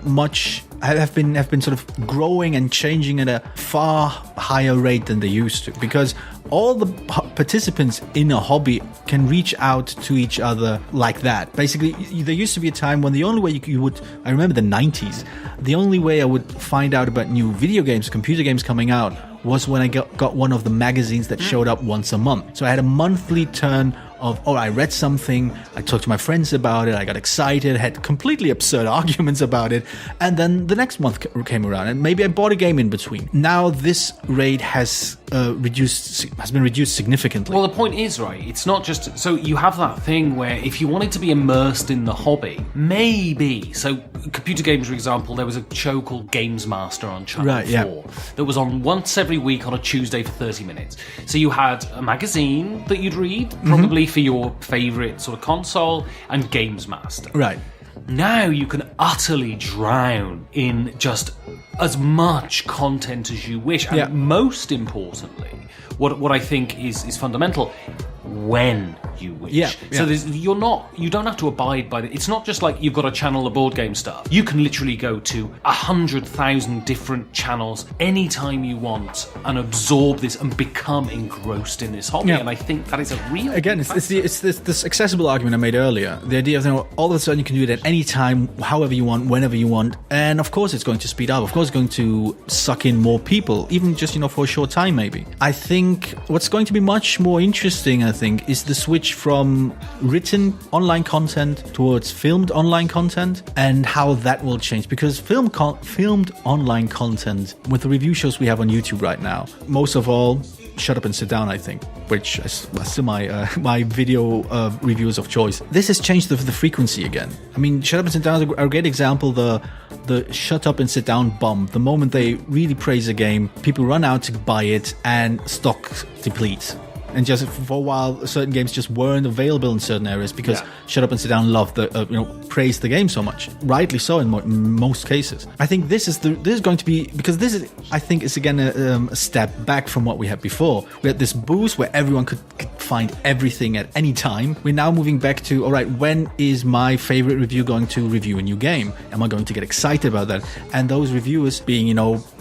have been sort of growing and changing at a far higher rate than they used to, because all the participants in a hobby can reach out to each other like that. Basically, there used to be a time when the only way you would, I remember the 90s, the only way I would find out about new video games, computer games coming out, was when I got one of the magazines that showed up once a month. So I had a monthly turn of, I read something, I talked to my friends about it, I got excited, had completely absurd arguments about it, and then the next month came around, and maybe I bought a game in between. Now this rate has been reduced significantly. Well, the point is, right, it's not just, so you have that thing where if you wanted to be immersed in the hobby, maybe, so computer games, for example, there was a show called Games Master on Channel 4 that was on once every week on a Tuesday for 30 minutes. So you had a magazine that you'd read, probably for your favourite sort of console, and Games Master. Right. Now you can utterly drown in just as much content as you wish. And most importantly, what I think is fundamental, when you wish. So you don't have to abide by it. It's not just like you've got a channel of board game stuff. You can literally go to 100,000 different channels anytime you want and absorb this and become engrossed in this hobby. And I think that is a real... Again, it's this accessible argument I made earlier. The idea of, all of a sudden you can do it at any time, however you want, whenever you want. And of course it's going to speed up. Of course it's going to suck in more people, even just, for a short time maybe. I think what's going to be much more interesting, is the switch from written online content towards filmed online content, and how that will change. Because filmed online content, with the review shows we have on YouTube right now, most of all, Shut Up and Sit Down, I think, which is still my video reviews of choice. This has changed the frequency again. I mean, Shut Up and Sit Down is a great example. The Shut Up and Sit Down bomb. The moment they really praise a game, people run out to buy it, and stock depletes. And just for a while, certain games just weren't available in certain areas because Shut Up and Sit Down loved praised the game so much, rightly so in most cases. I think this is going to be, because this is, I think, is again a step back from what we had before. We had this boost where everyone could find everything at any time. We're now moving back to, all right, when is my favorite review going to review a new game? Am I going to get excited about that? And those reviewers being,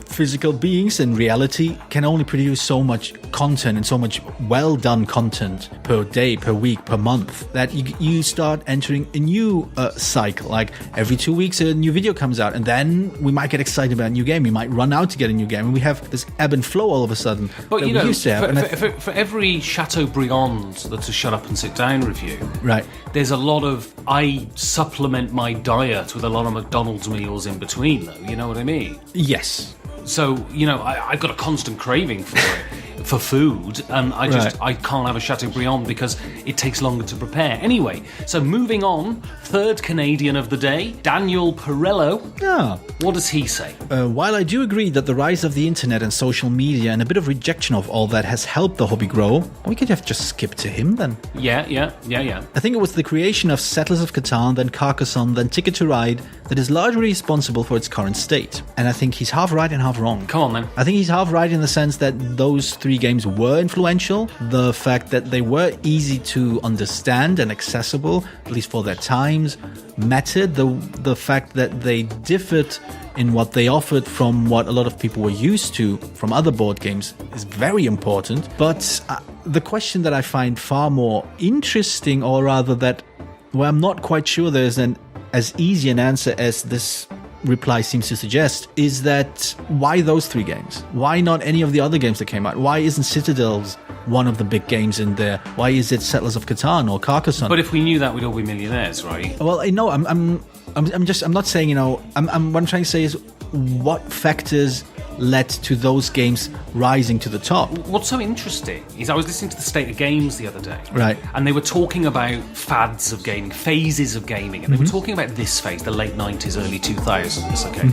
physical beings in reality can only produce so much content and so much well-done content per day, per week, per month, that you start entering a new cycle. Like every 2 weeks a new video comes out, and then we might get excited about a new game. We might run out to get a new game, and we have this ebb and flow all of a sudden. But for every Chateaubriand that's a shut up and sit down review, right, there's a lot of I supplement my diet with a lot of McDonald's meals in between, though. You know what I mean? Yes. So, I've got a constant craving for it, for food, and I can't have a Chateaubriand because it takes longer to prepare. Anyway, so moving on, third Canadian of the day, Daniel Perello. Yeah. What does he say? While I do agree that the rise of the internet and social media and a bit of rejection of all that has helped the hobby grow, we could have just skipped to him then. Yeah. I think it was the creation of Settlers of Catan, then Carcassonne, then Ticket to Ride that is largely responsible for its current state. And I think he's half right and half wrong. Come on, then. I think he's half right in the sense that those three games were influential. The fact that they were easy to understand and accessible, at least for their times, mattered. The fact that they differed in what they offered from what a lot of people were used to from other board games is very important. But the question that I find far more interesting, or rather that, well, I'm not quite sure there's as easy an answer as this reply seems to suggest, is that why those three games? Why not any of the other games that came out? Why isn't Citadels one of the big games in there? Why is it Settlers of Catan or Carcassonne? But if we knew that, we'd all be millionaires, right? Well, no, I'm not saying, what I'm trying to say is what factors led to those games rising to the top. What's so interesting is I was listening to the State of Games the other day. Right. And they were talking about fads of gaming, phases of gaming. And they were talking about this phase, the late 90s, early 2000s, okay?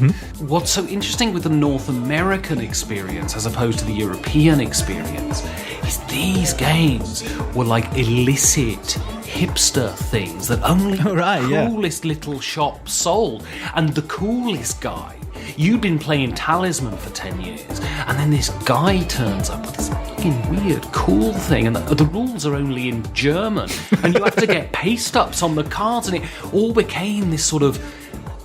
What's so interesting with the North American experience as opposed to the European experience is these games were like illicit hipster things that only the coolest little shops sold. And the coolest guy, you'd been playing Talisman for 10 years, and then this guy turns up with this fucking weird, cool thing, and the rules are only in German, and you have to get paste-ups on the cards, and it all became this sort of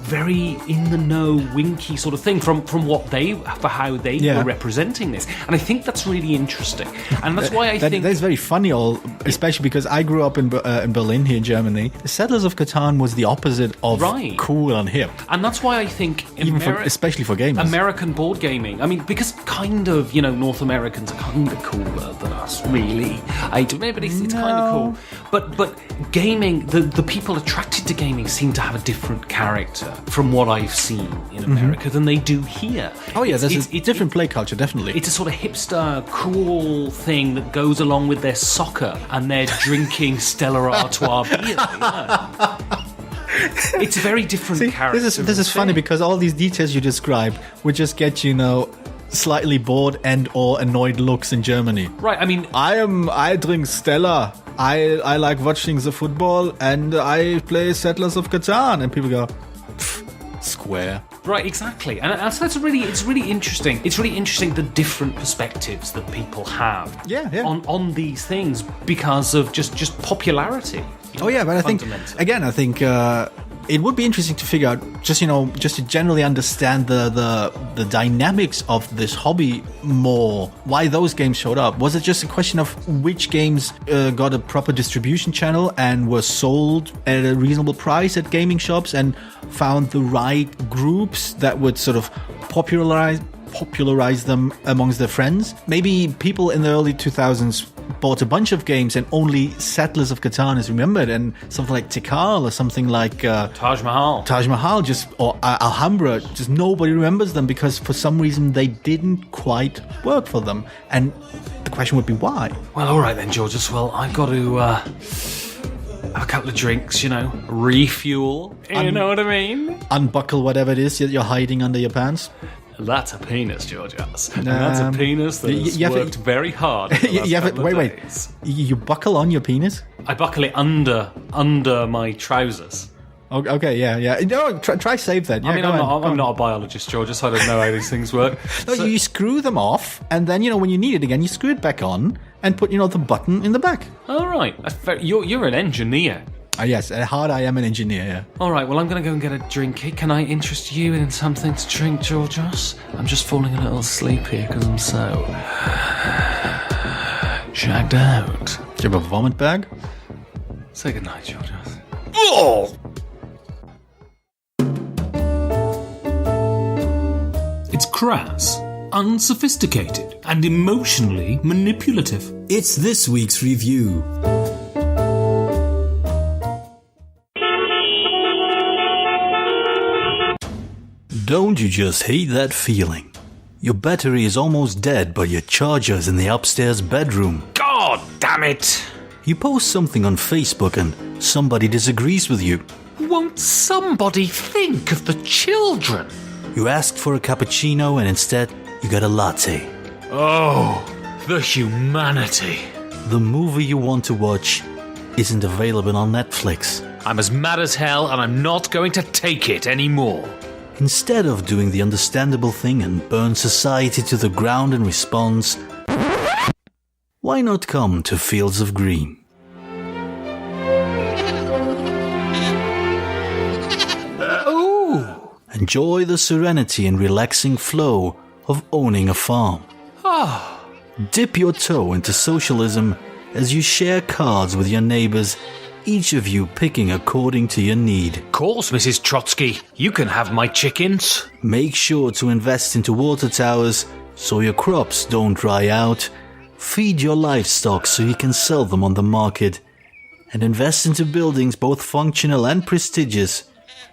very in-the-know, winky sort of thing for how they were representing this. And I think that's really interesting. And that's why I think... That's very funny, especially because I grew up in Berlin, here in Germany. Settlers of Catan was the opposite of cool and hip. And that's why I think... especially for gamers. American board gaming. I mean, because kind of, North Americans are kind of cooler than us, really. I don't know, but it's kind of cool. But gaming, the people attracted to gaming seem to have a different character from what I've seen in America than they do here. Oh yeah, there's a different play culture, definitely. It's a sort of hipster, cool thing that goes along with their soccer and their drinking Stella Artois beer. It's a very different character. This is funny because all these details you describe would just get slightly bored and or annoyed looks in Germany. Right, I mean... I drink Stella. I like watching the football, and I play Settlers of Catan, and people go, square. Right, exactly. And so it's really interesting. It's really interesting the different perspectives that people have on these things because of just popularity. Oh yeah, but I think it would be interesting to figure out just to generally understand the dynamics of this hobby more. Why those games showed up? Was it just a question of which games got a proper distribution channel and were sold at a reasonable price at gaming shops and found the right groups that would sort of popularize them amongst their friends? Maybe people in the early 2000s bought a bunch of games and only Settlers of Catan is remembered, and something like Tikal or something like Taj Mahal or Alhambra, just nobody remembers them because for some reason they didn't quite work for them. And the question would be why? Well, all right then, Georgios. Well, I've got to have a couple of drinks, refuel. You know what I mean? Unbuckle whatever it is you're hiding under your pants. That's a penis, Georgios. And that's a penis that has worked very hard. Wait. You buckle on your penis? I buckle it under my trousers. Okay, yeah. No, try save that. Yeah, I'm not a biologist, Georgios. I don't know how these things work. No, you screw them off, and then when you need it again, you screw it back on and put the button in the back. All right, you're an engineer. Yes, at heart I am an engineer, yeah. All right, well, I'm going to go and get a drink. Can I interest you in something to drink, Georgios? I'm just falling a little asleep here because I'm so shagged out. Do you have a vomit bag? Say goodnight, Georgios. Oh! It's crass, unsophisticated, and emotionally manipulative. It's this week's review. Don't you just hate that feeling? Your battery is almost dead, but your charger's in the upstairs bedroom. God damn it! You post something on Facebook and somebody disagrees with you. Won't somebody think of the children? You asked for a cappuccino and instead you got a latte. Oh, the humanity. The movie you want to watch isn't available on Netflix. I'm as mad as hell and I'm not going to take it anymore. Instead of doing the understandable thing and burn society to the ground in response, why not come to Fields of Green? Ooh. Enjoy the serenity and relaxing flow of owning a farm. Dip your toe into socialism as you share cards with your neighbors, each of you picking according to your need. Of course, Mrs. Trotsky, you can have my chickens. Make sure to invest into water towers so your crops don't dry out. Feed your livestock so you can sell them on the market. And invest into buildings both functional and prestigious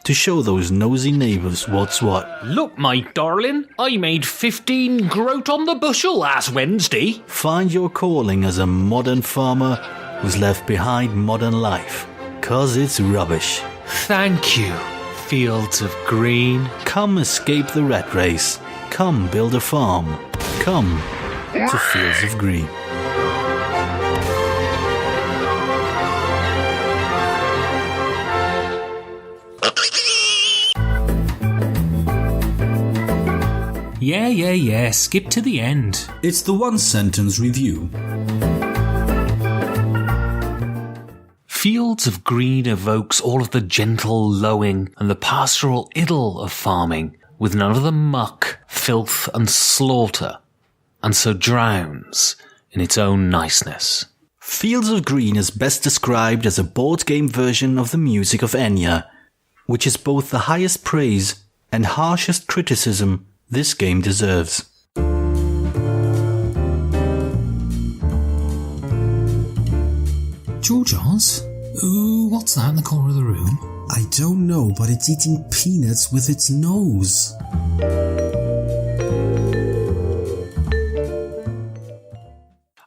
to show those nosy neighbors what's what. Look, my darling, I made 15 groat on the bushel last Wednesday. Find your calling as a modern farmer who's left behind modern life, 'cause it's rubbish. Thank you, Fields of Green. Come escape the rat race. Come build a farm. Come to Fields of Green. Yeah, skip to the end. It's the one-sentence review. Fields of Green evokes all of the gentle lowing and the pastoral idyll of farming, with none of the muck, filth and slaughter, and so drowns in its own niceness. Fields of Green is best described as a board game version of the music of Enya, which is both the highest praise and harshest criticism this game deserves. Georgios? Ooh, what's that in the corner of the room? I don't know, but it's eating peanuts with its nose.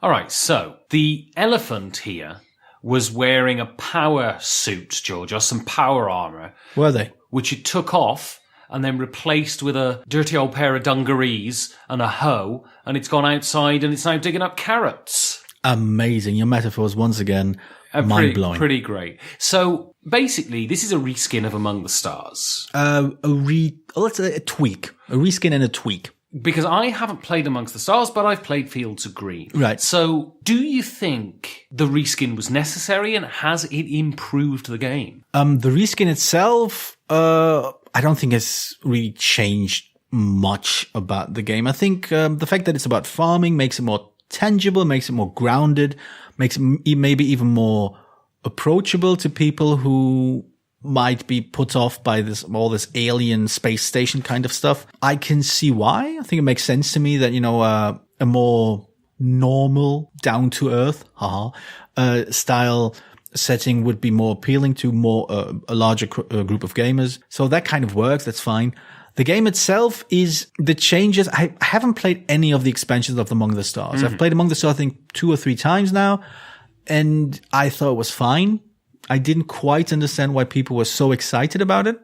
All right, so the elephant here was wearing a power suit, Georgios, some power armour. Were they? Which it took off and then replaced with a dirty old pair of dungarees and a hoe, and it's gone outside and it's now digging up carrots. Amazing. Your metaphors, once again, mind-blowing. Pretty great. So, basically, this is a reskin of Among the Stars. Let's say a tweak. A reskin and a tweak. Because I haven't played Amongst the Stars, but I've played Fields of Green. Right. So, do you think the reskin was necessary, and has it improved the game? The reskin itself, I don't think it's really changed much about the game. I think the fact that it's about farming makes it more tangible, makes it more grounded, makes it maybe even more approachable to people who might be put off by all this alien space station kind of stuff. I can see why. I think it makes sense to me that, a more normal, down to earth, style setting would be more appealing to a larger group of gamers. So that kind of works. That's fine. The game itself is the changes. I haven't played any of the expansions of Among the Stars. I've played Among the Stars, I think 2 or 3 times now, and I thought it was fine. I didn't quite understand why people were so excited about it.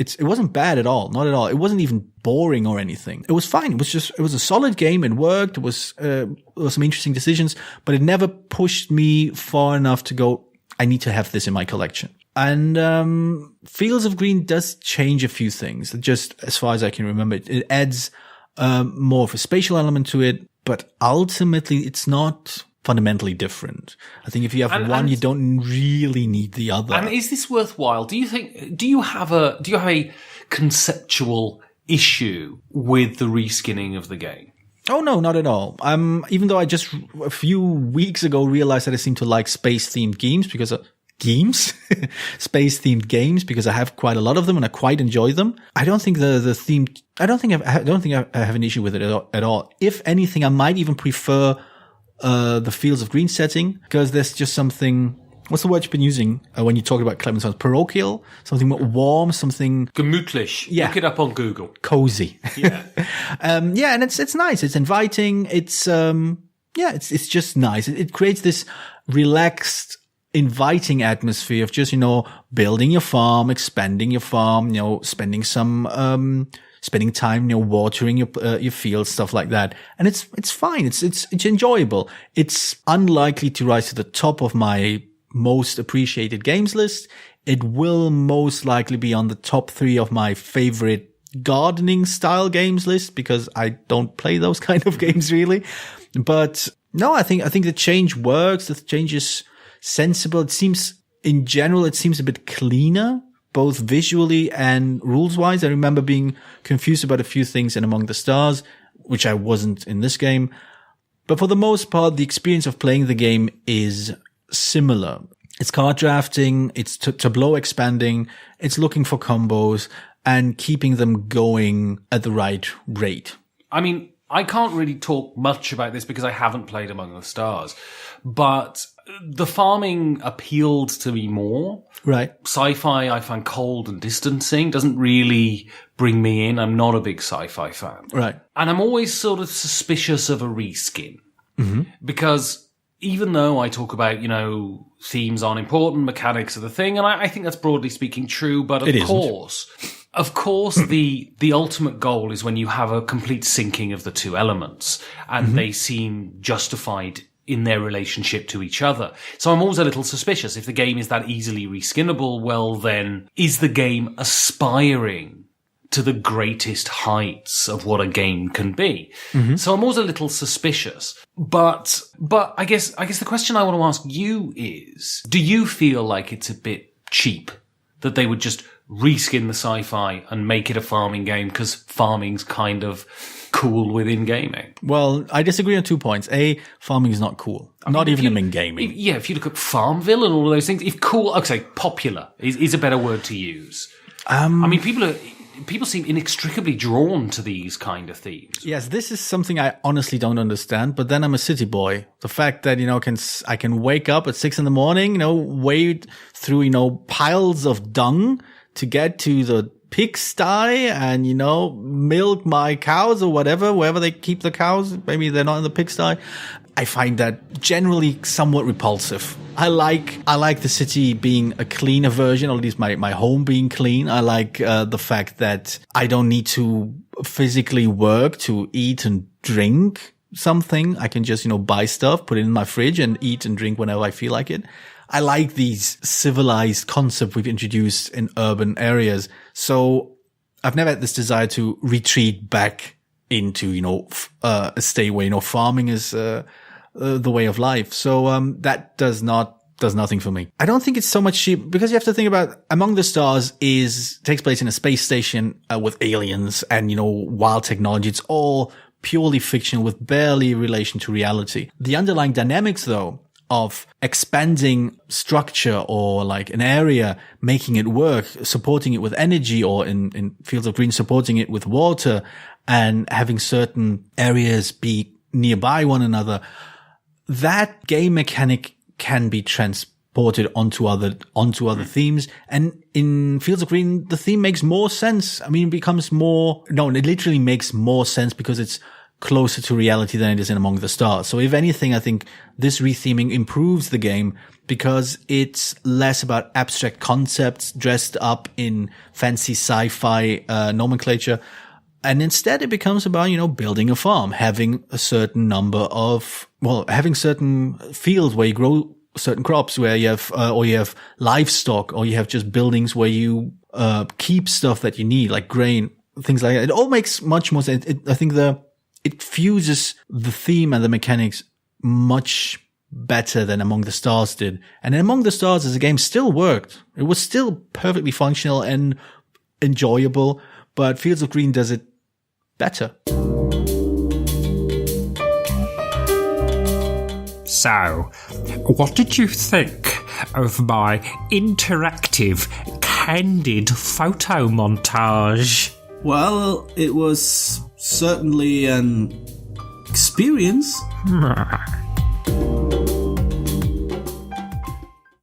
It wasn't bad at all. Not at all. It wasn't even boring or anything. It was fine. It was a solid game. It worked. There was some interesting decisions, but it never pushed me far enough to go, I need to have this in my collection. And Fields of Green does change a few things, just as far as I can remember. It adds more of a spatial element to it, but ultimately it's not fundamentally different. I think if you have one, you don't really need the other. And is this worthwhile? Do you have a conceptual issue with the reskinning of the game? Oh, no, not at all. Even though I just a few weeks ago realized that I seem to like space-themed games because space-themed games because I have quite a lot of them and I quite enjoy them. I don't think the theme. I don't think I have an issue with it at all. If anything, I might even prefer the Fields of Green setting because there's just something. What's the word you've been using when you talk about Clemens? Parochial, something more warm, something gemütlich. Yeah. Look it up on Google. Cozy. Yeah, yeah, and it's nice. It's inviting. It's just nice. It creates this relaxed, inviting atmosphere of just, building your farm, expanding your farm, spending spending time, watering your fields, stuff like that. And it's fine. It's enjoyable. It's unlikely to rise to the top of my most appreciated games list. It will most likely be on the top 3 of my favorite gardening style games list because I don't play those kind of games really. But no, I think the change works. The change is sensible. In general, it seems a bit cleaner, both visually and rules-wise. I remember being confused about a few things in Among the Stars, which I wasn't in this game. But for the most part, the experience of playing the game is similar. It's card drafting, it's tableau expanding, it's looking for combos and keeping them going at the right rate. I mean, I can't really talk much about this because I haven't played Among the Stars, but the farming appealed to me more. Right. Sci-fi I find cold and distancing, doesn't really bring me in. I'm not a big sci-fi fan. Right. And I'm always sort of suspicious of a reskin. Because even though I talk about, themes aren't important, mechanics are the thing, and I think that's broadly speaking true, but of course, the ultimate goal is when you have a complete syncing of the two elements, and they seem justified in their relationship to each other. So I'm always a little suspicious. If the game is that easily reskinnable, well then, is the game aspiring to the greatest heights of what a game can be? So I'm always a little suspicious. But I guess the question I want to ask you is, do you feel like it's a bit cheap that they would just reskin the sci-fi and make it a farming game because farming's kind of cool within gaming? Well, I disagree on 2 points. A, farming is not cool. Not even in gaming. If you look at Farmville and all of those things, if cool, okay, popular is a better word to use. I mean, people seem inextricably drawn to these kind of themes. Yes, this is something I honestly don't understand, but then I'm a city boy. The fact that, I can wake up at 6 a.m, wade through, piles of dung to get to the pigsty and, milk my cows or whatever, wherever they keep the cows. Maybe they're not in the pigsty. I find that generally somewhat repulsive. I like the city being a cleaner version, or at least my home being clean. I like the fact that I don't need to physically work to eat and drink something. I can just, buy stuff, put it in my fridge and eat and drink whenever I feel like it. I like these civilized concept we've introduced in urban areas. So I've never had this desire to retreat back into, a state where, farming is, the way of life. So, that does nothing for me. I don't think it's so much cheap because you have to think about Among the Stars takes place in a space station with aliens and, wild technology. It's all purely fiction with barely relation to reality. The underlying dynamics though of expanding structure or like an area, making it work, supporting it with energy, or in Fields of Green, supporting it with water and having certain areas be nearby one another. That game mechanic can be transported onto other themes. And in Fields of Green, the theme makes more sense. I mean, it literally makes more sense because it's closer to reality than it is in Among the Stars. So if anything, I think this retheming improves the game because it's less about abstract concepts dressed up in fancy sci-fi nomenclature. And instead it becomes about, building a farm, having a certain having certain fields where you grow certain crops, where you have, or you have livestock, or you have just buildings where you, keep stuff that you need, like grain, things like that. It all makes much more sense. I think it fuses the theme and the mechanics much better than Among the Stars did. And Among the Stars as a game still worked. It was still perfectly functional and enjoyable, but Fields of Green does it better. So, what did you think of my interactive, candid photo montage? Well, it was certainly an experience.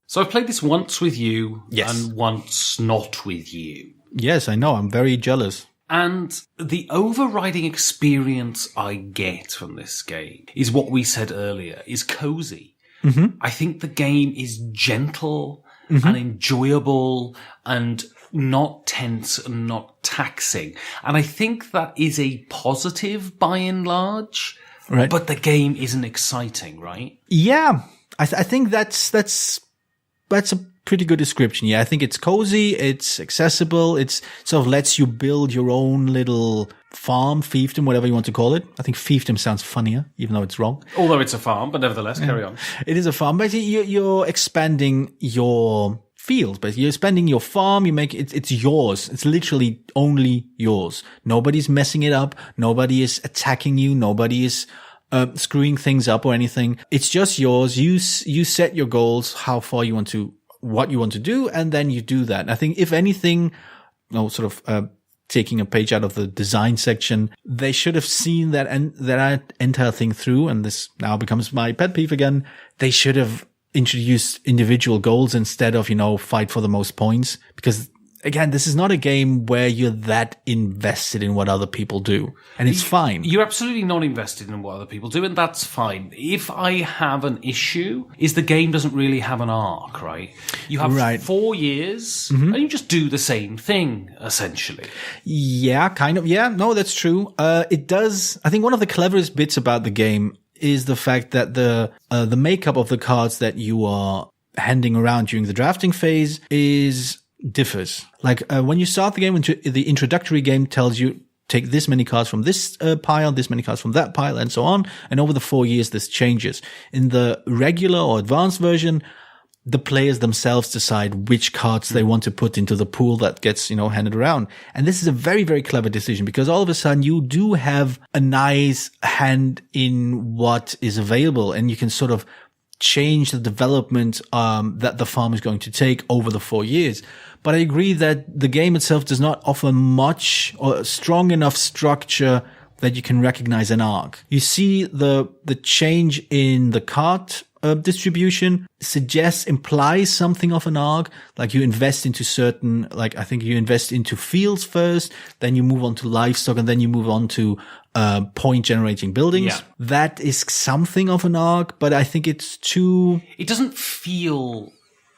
So I've played this once with you Yes. and once not with you. Yes, I know. I'm very jealous. And the overriding experience I get from this game is what we said earlier, is cozy. Mm-hmm. I think the game is gentle and enjoyable and not tense and not taxing. And I think that is a positive by and large. Right. But the game isn't exciting, right? Yeah, I think that's a pretty good description. Yeah, I think it's cozy, it's accessible, it's sort of lets you build your own little farm, fiefdom, whatever you want to call it. I think fiefdom sounds funnier, even though it's wrong. Although it's a farm, but nevertheless, carry on. It is a farm. Basically, you're expanding your field. Basically, you're expanding your farm. You make it's yours. It's literally only yours. Nobody's messing it up. Nobody is attacking you. Nobody is screwing things up or anything. It's just yours. You set your goals, how far you want to, what you want to do, and then you do that. I think if anything, taking a page out of the design section, they should have seen that entire thing through. And this now becomes my pet peeve again. They should have introduced individual goals instead of, fight for the most points. Because again, this is not a game where you're that invested in what other people do. And it's fine. You're absolutely not invested in what other people do, and that's fine. If I have an issue, is the game doesn't really have an arc, right? You have 4 years, and you just do the same thing, essentially. Yeah, kind of. Yeah, no, that's true. It does. I think one of the cleverest bits about the game is the fact that the makeup of the cards that you are handing around during the drafting phase differs. Like when you start the game, the introductory game tells you take this many cards from this pile, this many cards from that pile, and so on. And over the 4 years, this changes. In the regular or advanced version, the players themselves decide which cards they want to put into the pool that gets, handed around. And this is a very, very clever decision because all of a sudden you do have a nice hand in what is available, and you can sort of change the development that the farm is going to take over the 4 years. But I agree that the game itself does not offer much or strong enough structure that you can recognize an arc. You see the change in the card distribution implies something of an arc. Like you invest into certain, I think you invest into fields first, then you move on to livestock, and then you move on to point generating buildings. Yeah. That is something of an arc, but I think it's too... It doesn't feel...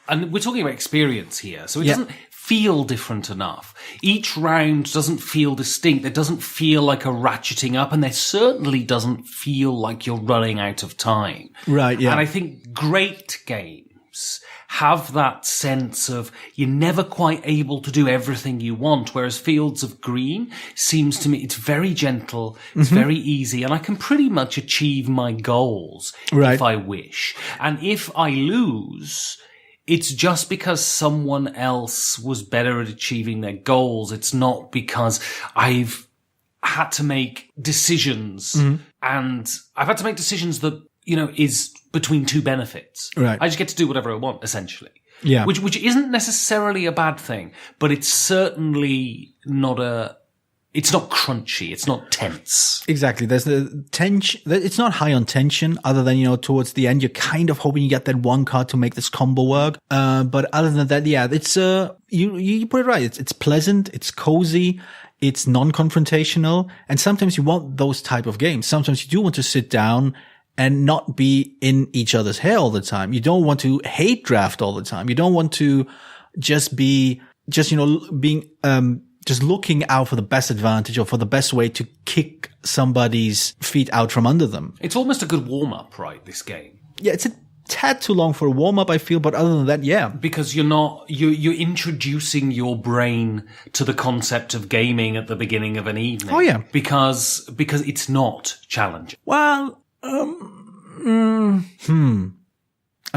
And we're talking about experience here, so it doesn't feel different enough. Each round doesn't feel distinct. It doesn't feel like a ratcheting up, and there certainly doesn't feel like you're running out of time. Right, yeah. And I think great games have that sense of you're never quite able to do everything you want, whereas Fields of Green seems to me it's very gentle, it's very easy, and I can pretty much achieve my goals if I wish. And if I lose... it's just because someone else was better at achieving their goals. It's not because I've had to make decisions and I've had to make decisions that, is between two benefits. Right. I just get to do whatever I want, essentially. Yeah. Which isn't necessarily a bad thing, but it's certainly not it's not crunchy. It's not tense. Exactly. There's the tension. It's not high on tension other than, towards the end, you're kind of hoping you get that one card to make this combo work. But other than that, yeah, it's, you put it right. It's pleasant. It's cozy. It's non-confrontational. And sometimes you want those type of games. Sometimes you do want to sit down and not be in each other's hair all the time. You don't want to hate draft all the time. You don't want to just be, being, just looking out for the best advantage or for the best way to kick somebody's feet out from under them. It's almost a good warm-up, right, this game? Yeah, it's a tad too long for a warm-up, I feel, but other than that, yeah. Because you're introducing your brain to the concept of gaming at the beginning of an evening. Oh, yeah. Because it's not challenging. Well,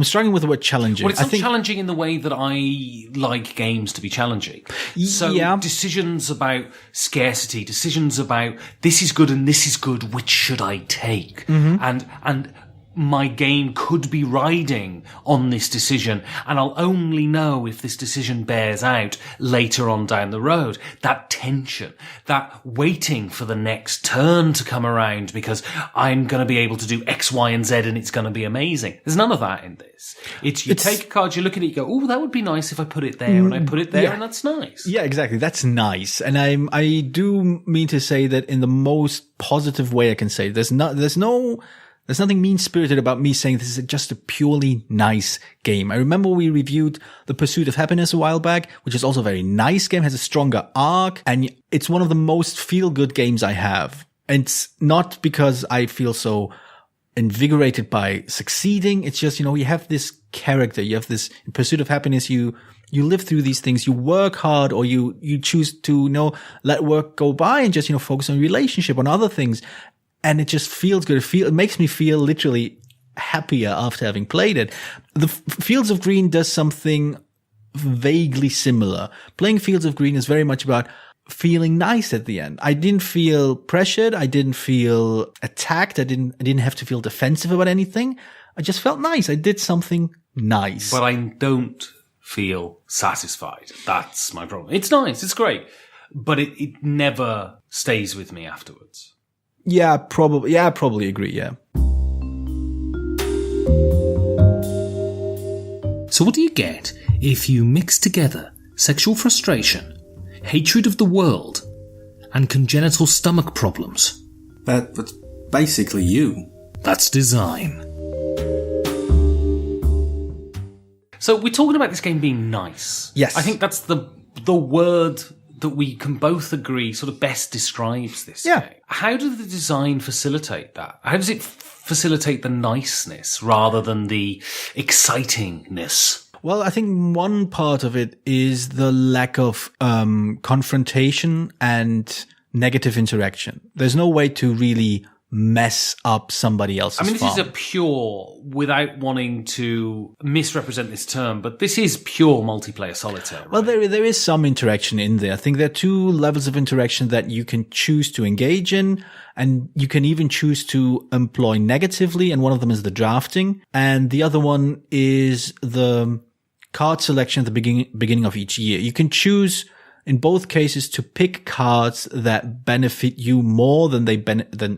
I'm struggling with the word challenging. Well, it's not challenging in the way that I like games to be challenging. So decisions about scarcity, decisions about this is good and this is good, which should I take? And my game could be riding on this decision, and I'll only know if this decision bears out later on down the road. That tension, that waiting for the next turn to come around because I'm going to be able to do X, Y, and Z and it's going to be amazing. There's none of that in this. You take a card, you look at it, you go, oh, that would be nice if I put it there, and I put it there, and that's nice. Yeah, exactly. That's nice. And I do mean to say that in the most positive way I can say. There's nothing mean-spirited about me saying this is just a purely nice game. I remember we reviewed The Pursuit of Happiness a while back, which is also a very nice game, has a stronger arc, and it's one of the most feel-good games I have. And it's not because I feel so invigorated by succeeding. It's just, you have this character, you have this in Pursuit of Happiness, you live through these things, you work hard, or you choose to, let work go by and just, focus on relationship, on other things. And it just feels good. It makes me feel literally happier after having played it. The Fields of Green does something vaguely similar. Playing Fields of Green is very much about feeling nice at the end. I didn't feel pressured. I didn't feel attacked. I didn't have to feel defensive about anything. I just felt nice. I did something nice. But I don't feel satisfied. That's my problem. It's nice. It's great. But it never stays with me afterwards. Yeah, probably. Yeah, I probably agree. Yeah. So what do you get if you mix together sexual frustration, hatred of the world, and congenital stomach problems? That's basically you. That's design. So we're talking about this game being nice. Yes. I think that's the word that we can both agree sort of best describes this game. How does the design facilitate that? How does it facilitate the niceness rather than the excitingness? Well, I think one part of it is the lack of confrontation and negative interaction. There's no way to really mess up somebody else's farm. This is a pure, without wanting to misrepresent this term, but this is pure multiplayer solitaire, right? Well, there is some interaction in there. I think there are two levels of interaction that you can choose to engage in, and you can even choose to employ negatively, and one of them is the drafting, and the other one is the card selection at the beginning of each year. You can choose in both cases to pick cards that benefit you more than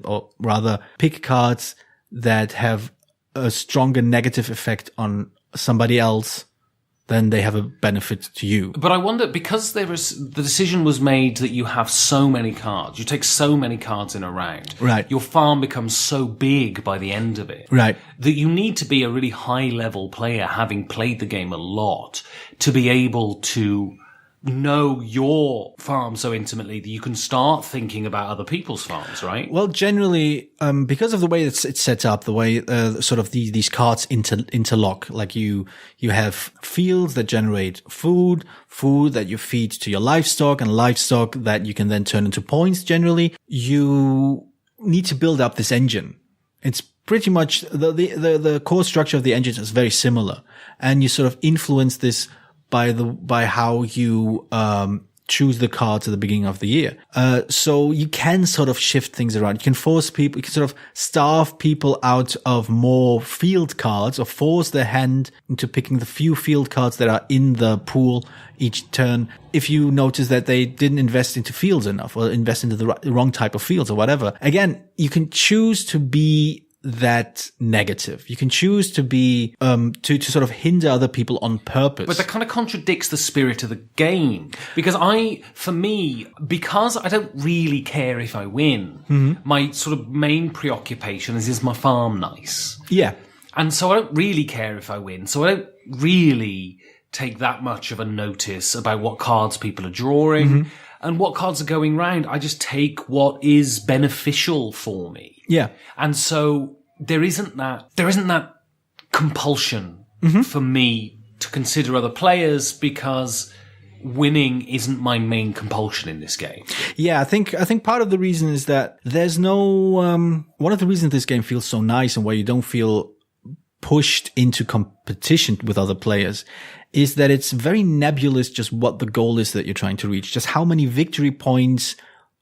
or rather pick cards that have a stronger negative effect on somebody else than they have a benefit to you. But I wonder, because the decision was made that you have so many cards, you take so many cards in a round, right? Your farm becomes so big by the end of it, right? That you need to be a really high level player, having played the game a lot, to be able to know your farm so intimately that you can start thinking about other people's farms, right? Well, generally, because of the way it's set up, the way sort of these cards interlock, like you have fields that generate food that you feed to your livestock, and livestock that you can then turn into points. Generally, you need to build up this engine. It's pretty much the core structure of the engine is very similar, and you sort of influence this by how you choose the cards at the beginning of the year. So you can sort of shift things around. You can you can sort of starve people out of more field cards, or force their hand into picking the few field cards that are in the pool each turn. If you notice that they didn't invest into fields enough, or invest into the wrong type of fields or whatever. Again, you can choose to be that negative. You can choose to be to sort of hinder other people on purpose. But that kind of contradicts the spirit of the game, because because I don't really care if I win, my sort of main preoccupation is my farm nice? Yeah. And so I don't really care if I win. So I don't really take that much of a notice about what cards people are drawing and what cards are going round. I just take what is beneficial for me. Yeah. And so there isn't that compulsion for me to consider other players, because winning isn't my main compulsion in this game. Yeah, I think part of the reason is that there's no one of the reasons this game feels so nice and where you don't feel pushed into competition with other players is that it's very nebulous just what the goal is that you're trying to reach. Just how many victory points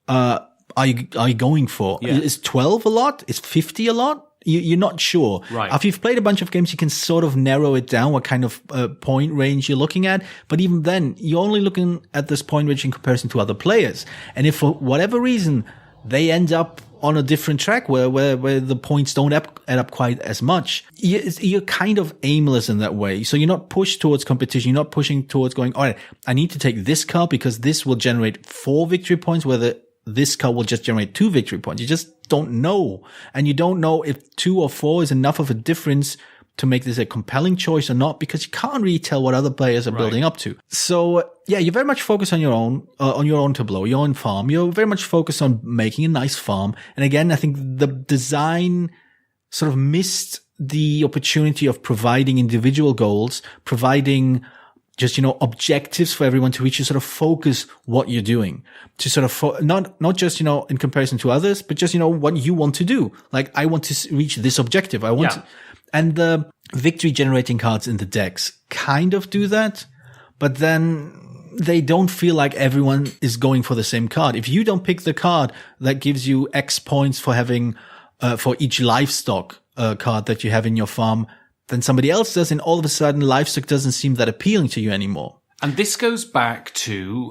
are you going for? Yeah. Is 12 a lot? Is 50 a lot? You're not sure. Right. After you've played a bunch of games, you can sort of narrow it down what kind of point range you're looking at. But even then, you're only looking at this point range in comparison to other players. And if for whatever reason they end up on a different track where the points don't add up quite as much, you're kind of aimless in that way. So you're not pushed towards competition. You're not pushing towards going, all right, I need to take this card because this will generate 4 victory points, whether this card will just generate 2 victory points. You just don't know. And you don't know if 2 or 4 is enough of a difference to make this a compelling choice or not, because you can't really tell what other players are building up to. So yeah, you're very much focused on your own tableau, your own farm. You're very much focused on making a nice farm. And again, I think the design sort of missed the opportunity of providing individual goals, providing just, objectives for everyone to reach, to sort of focus what you're doing, to sort of not just, in comparison to others, but just, what you want to do. Like, I want to reach this objective. I want to, and the victory generating cards in the decks kind of do that, but then they don't feel like everyone is going for the same card. If you don't pick the card that gives you X points for having, for each livestock, card that you have in your farm, then somebody else does, and all of a sudden livestock doesn't seem that appealing to you anymore. And this goes back to,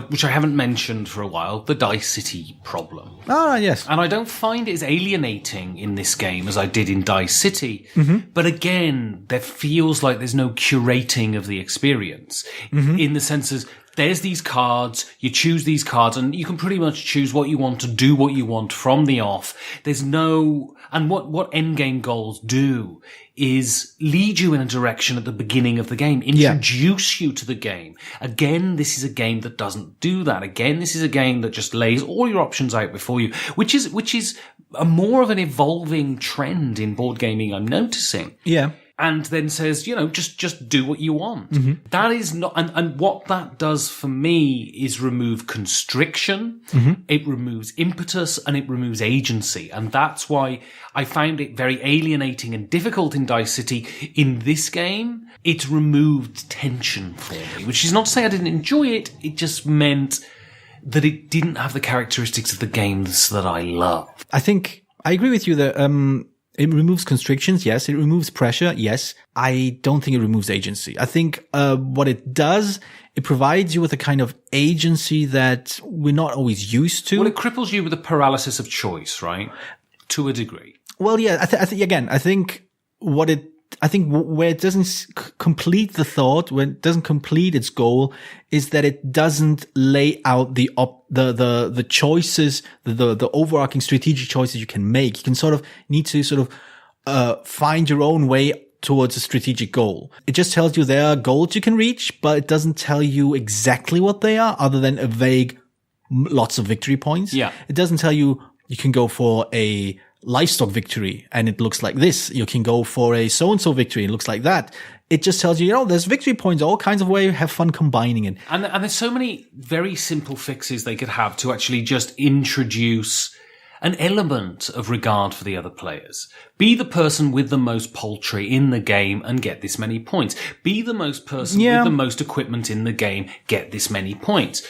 which I haven't mentioned for a while, the Dice City problem. Ah, yes. And I don't find it as alienating in this game as I did in Dice City. But again, there feels like there's no curating of the experience in the sense of there's these cards, you choose these cards, and you can pretty much choose what you want to do, what you want from the off. There's no, and what endgame goals do is lead you in a direction at the beginning of the game, introduce you to the game. Again, this is a game that doesn't do that. Again, this is a game that just lays all your options out before you, which is a more of an evolving trend in board gaming I'm noticing. Yeah. And then says, just do what you want. That is not, and what that does for me is remove constriction, it removes impetus, and it removes agency. And that's why I found it very alienating and difficult in Dice City. In this game, it removed tension for me, which is not to say I didn't enjoy it. It just meant that it didn't have the characteristics of the games that I love. I think I agree with you that, it removes constrictions, yes. It removes pressure, yes. I don't think it removes agency. I think what it does, it provides you with a kind of agency that we're not always used to. Well, it cripples you with a paralysis of choice, right? To a degree. Well, yeah. I think where it doesn't complete the thought, when it doesn't complete its goal, is that it doesn't lay out the choices, the overarching strategic choices you can make. You can need to find your own way towards a strategic goal. It just tells you there are goals you can reach, but it doesn't tell you exactly what they are, other than a vague lots of victory points. Yeah. It doesn't tell you can go for a livestock victory and it looks like this. You can go for a so-and-so victory. It looks like that. It just tells you, there's victory points all kinds of ways. Have fun combining it. And there's so many very simple fixes they could have to actually just introduce an element of regard for the other players. Be the person with the most poultry in the game and get this many points. Be the most person with the most equipment in the game, get this many points.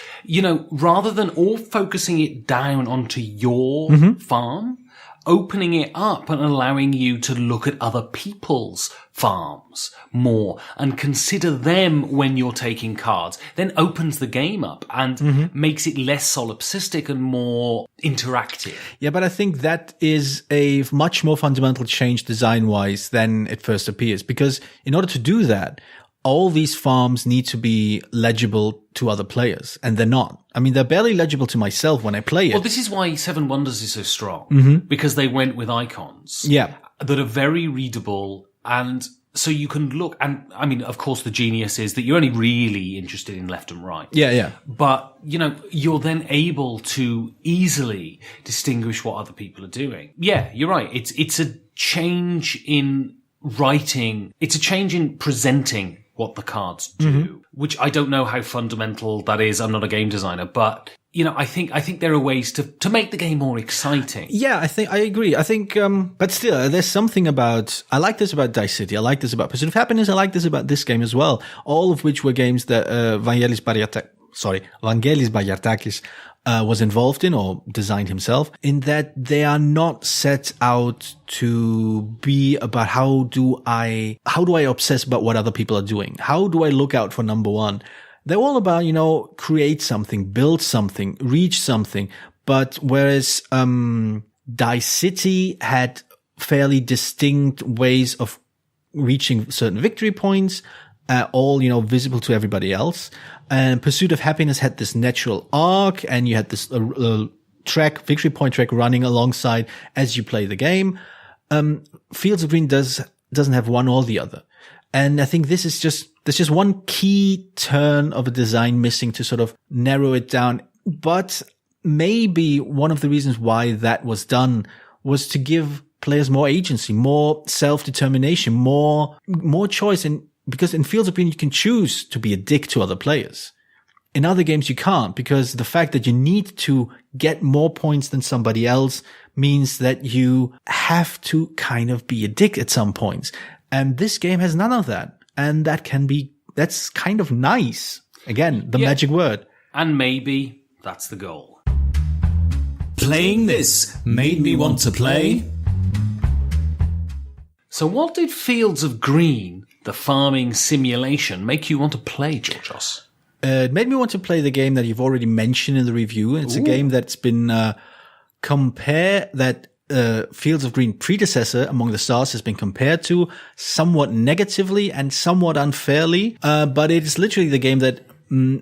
Rather than all focusing it down onto your farm, opening it up and allowing you to look at other people's farms more and consider them when you're taking cards, then opens the game up and makes it less solipsistic and more interactive. Yeah, but I think that is a much more fundamental change design-wise than it first appears, because in order to do that, all these farms need to be legible to other players, and they're not. I mean, they're barely legible to myself when I play it. Well, this is why Seven Wonders is so strong, because they went with icons that are very readable, and so you can look, and I mean, of course, the genius is that you're only really interested in left and right. Yeah. But, you're then able to easily distinguish what other people are doing. Yeah, you're right. It's a change in writing. It's a change in presenting what the cards do, which I don't know how fundamental that is. I'm not a game designer, but I think there are ways to make the game more exciting. Yeah, I agree. I think, but still, there's something I like this about Dice City. I like this about Pursuit of Happiness. I like this about this game as well. All of which were games that, Vangelis Bagiartakis, was involved in or designed himself, in that they are not set out to be about how do I obsess about what other people are doing? How do I look out for number one? They're all about, create something, build something, reach something. But whereas, Dice City had fairly distinct ways of reaching certain victory points, all, visible to everybody else. And Pursuit of Happiness had this natural arc, and you had this, victory point track running alongside as you play the game. Fields of Green doesn't have one or the other. And I think there's just one key turn of a design missing to sort of narrow it down. But maybe one of the reasons why that was done was to give players more agency, more self-determination, more choice. And because in Fields of Green, you can choose to be a dick to other players. In other games, you can't, because the fact that you need to get more points than somebody else means that you have to kind of be a dick at some points. And this game has none of that. And that's kind of nice. Again, the magic word. And maybe that's the goal. Playing this made me want to play. So what did Fields of Green, the farming simulation, make you want to play, Georgios? It made me want to play the game that you've already mentioned in the review. It's a game that's been Fields of Green predecessor, Among the Stars, has been compared to somewhat negatively and somewhat unfairly. But it is literally the game that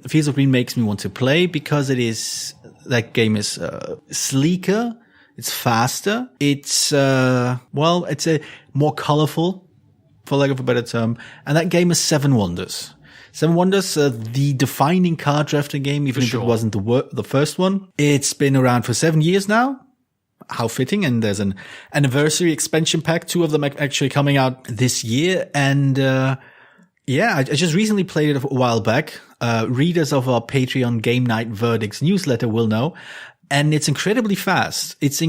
Fields of Green makes me want to play, because that game is sleeker, it's faster, it's it's a more colorful, for lack of a better term. And that game is Seven Wonders. Seven Wonders, the defining card drafting game, even if it wasn't the first one. It's been around for 7 years now. How fitting. And there's an anniversary expansion pack, 2 of them actually coming out this year. And I just recently played it a while back. Readers of our Patreon Game Night Verdicts newsletter will know. And it's incredibly fast. It's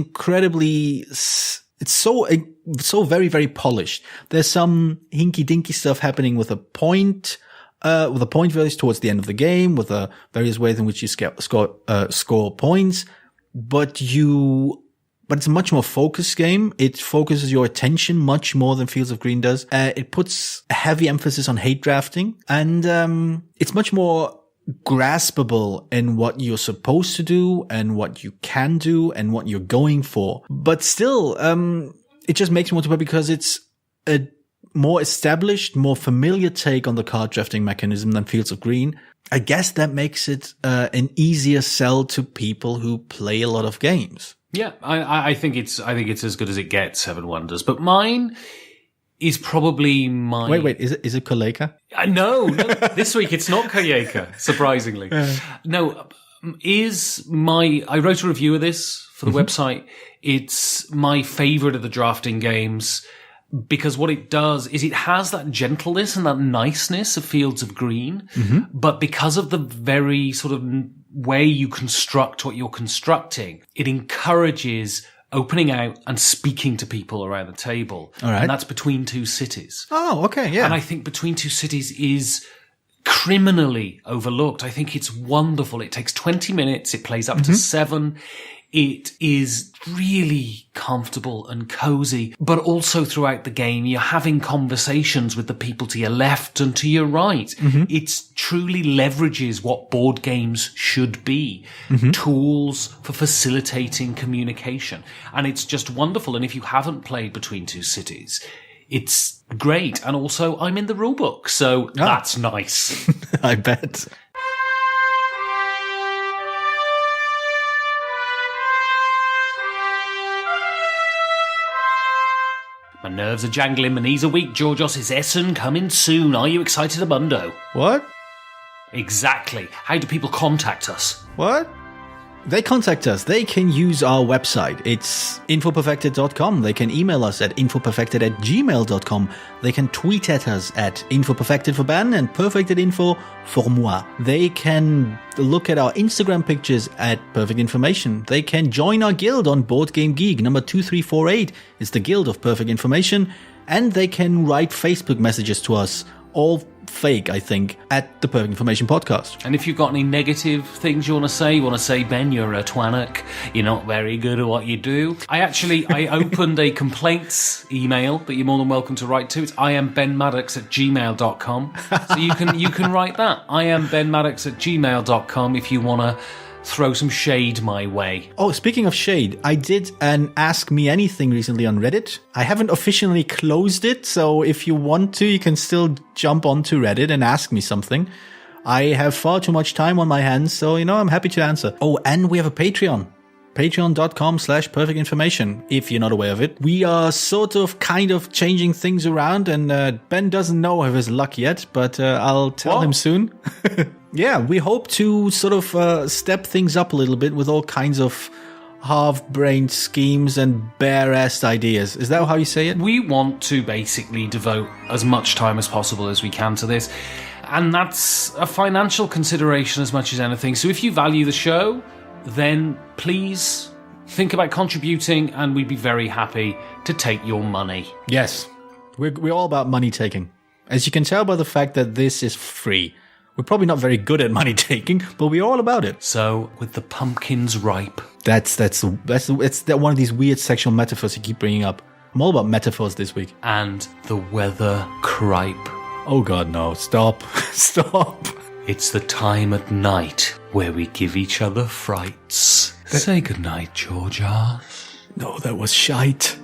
so very, very polished. There's some hinky dinky stuff happening with a point values towards the end of the game, with various ways in which you score points. But it's a much more focused game. It focuses your attention much more than Fields of Green does. It puts a heavy emphasis on hate drafting, and it's much more graspable in what you're supposed to do and what you can do and what you're going for. But still, it just makes me want to play because it's a more established, more familiar take on the card drafting mechanism than Fields of Green. I guess that makes it an easier sell to people who play a lot of games. Yeah, I think it's as good as it gets, Seven Wonders. But mine is probably my... Wait, is it Koleka? No, this week it's not Koleka, surprisingly. No, I wrote a review of this for the website. It's my favorite of the drafting games, because what it does is it has that gentleness and that niceness of Fields of Green, but because of the very sort of way you construct what you're constructing, it encourages opening out and speaking to people around the table. All right. And that's Between Two Cities. Oh, okay, yeah. And I think Between Two Cities is criminally overlooked. I think it's wonderful. It takes 20 minutes. It plays up to 7. It is really comfortable and cozy, but also throughout the game, you're having conversations with the people to your left and to your right. It truly leverages what board games should be, tools for facilitating communication. And it's just wonderful. And if you haven't played Between Two Cities, it's great. And also, I'm in the rulebook, so that's nice. I bet. My nerves are jangling, my knees are weak. Georgios, is Essen coming soon? Are you excited, Amundo? What? Exactly. How do people contact us? What? They contact us. They can use our website. It's infoperfected.com. They can email us at infoperfected@gmail.com. They can tweet at us at infoperfected for Ben and perfectedinfo for moi. They can look at our Instagram pictures at Perfect Information. They can join our guild on Board Game Geek. Number 2348 is the Guild of Perfect Information. And they can write Facebook messages to us, all fake, I think, at the Perfect Information Podcast. And if you've got any negative things you want to say, Ben, you're a twannock, you're not very good at what you do. I opened a complaints email that you're more than welcome to write to. It's iambenmaddox@gmail.com. So you can write that. iambenmaddox@gmail.com if you want to throw some shade my way. Oh, speaking of shade, I did an Ask Me Anything recently on Reddit. I haven't officially closed it, so if you want to, you can still jump onto Reddit and ask me something. I have far too much time on my hands, so, I'm happy to answer. Oh, and we have a Patreon. Patreon.com/perfectinformation, if you're not aware of it. We are kind of changing things around, and Ben doesn't know of his luck yet, but I'll tell him soon. Yeah, we hope to sort of step things up a little bit with all kinds of half-brained schemes and bare-assed ideas. Is that how you say it? We want to basically devote as much time as possible as we can to this, and that's a financial consideration as much as anything. So if you value the show, then please think about contributing, and we'd be very happy to take your money. Yes, we're all about money taking. As you can tell by the fact that this is free. We're probably not very good at money taking, but we're all about it. So, with the pumpkins ripe. That's one of these weird sexual metaphors you keep bringing up. I'm all about metaphors this week. And the weather cripe. Oh God, no! Stop! Stop! It's the time at night where we give each other frights. Say goodnight, Georgios. No, that was shite.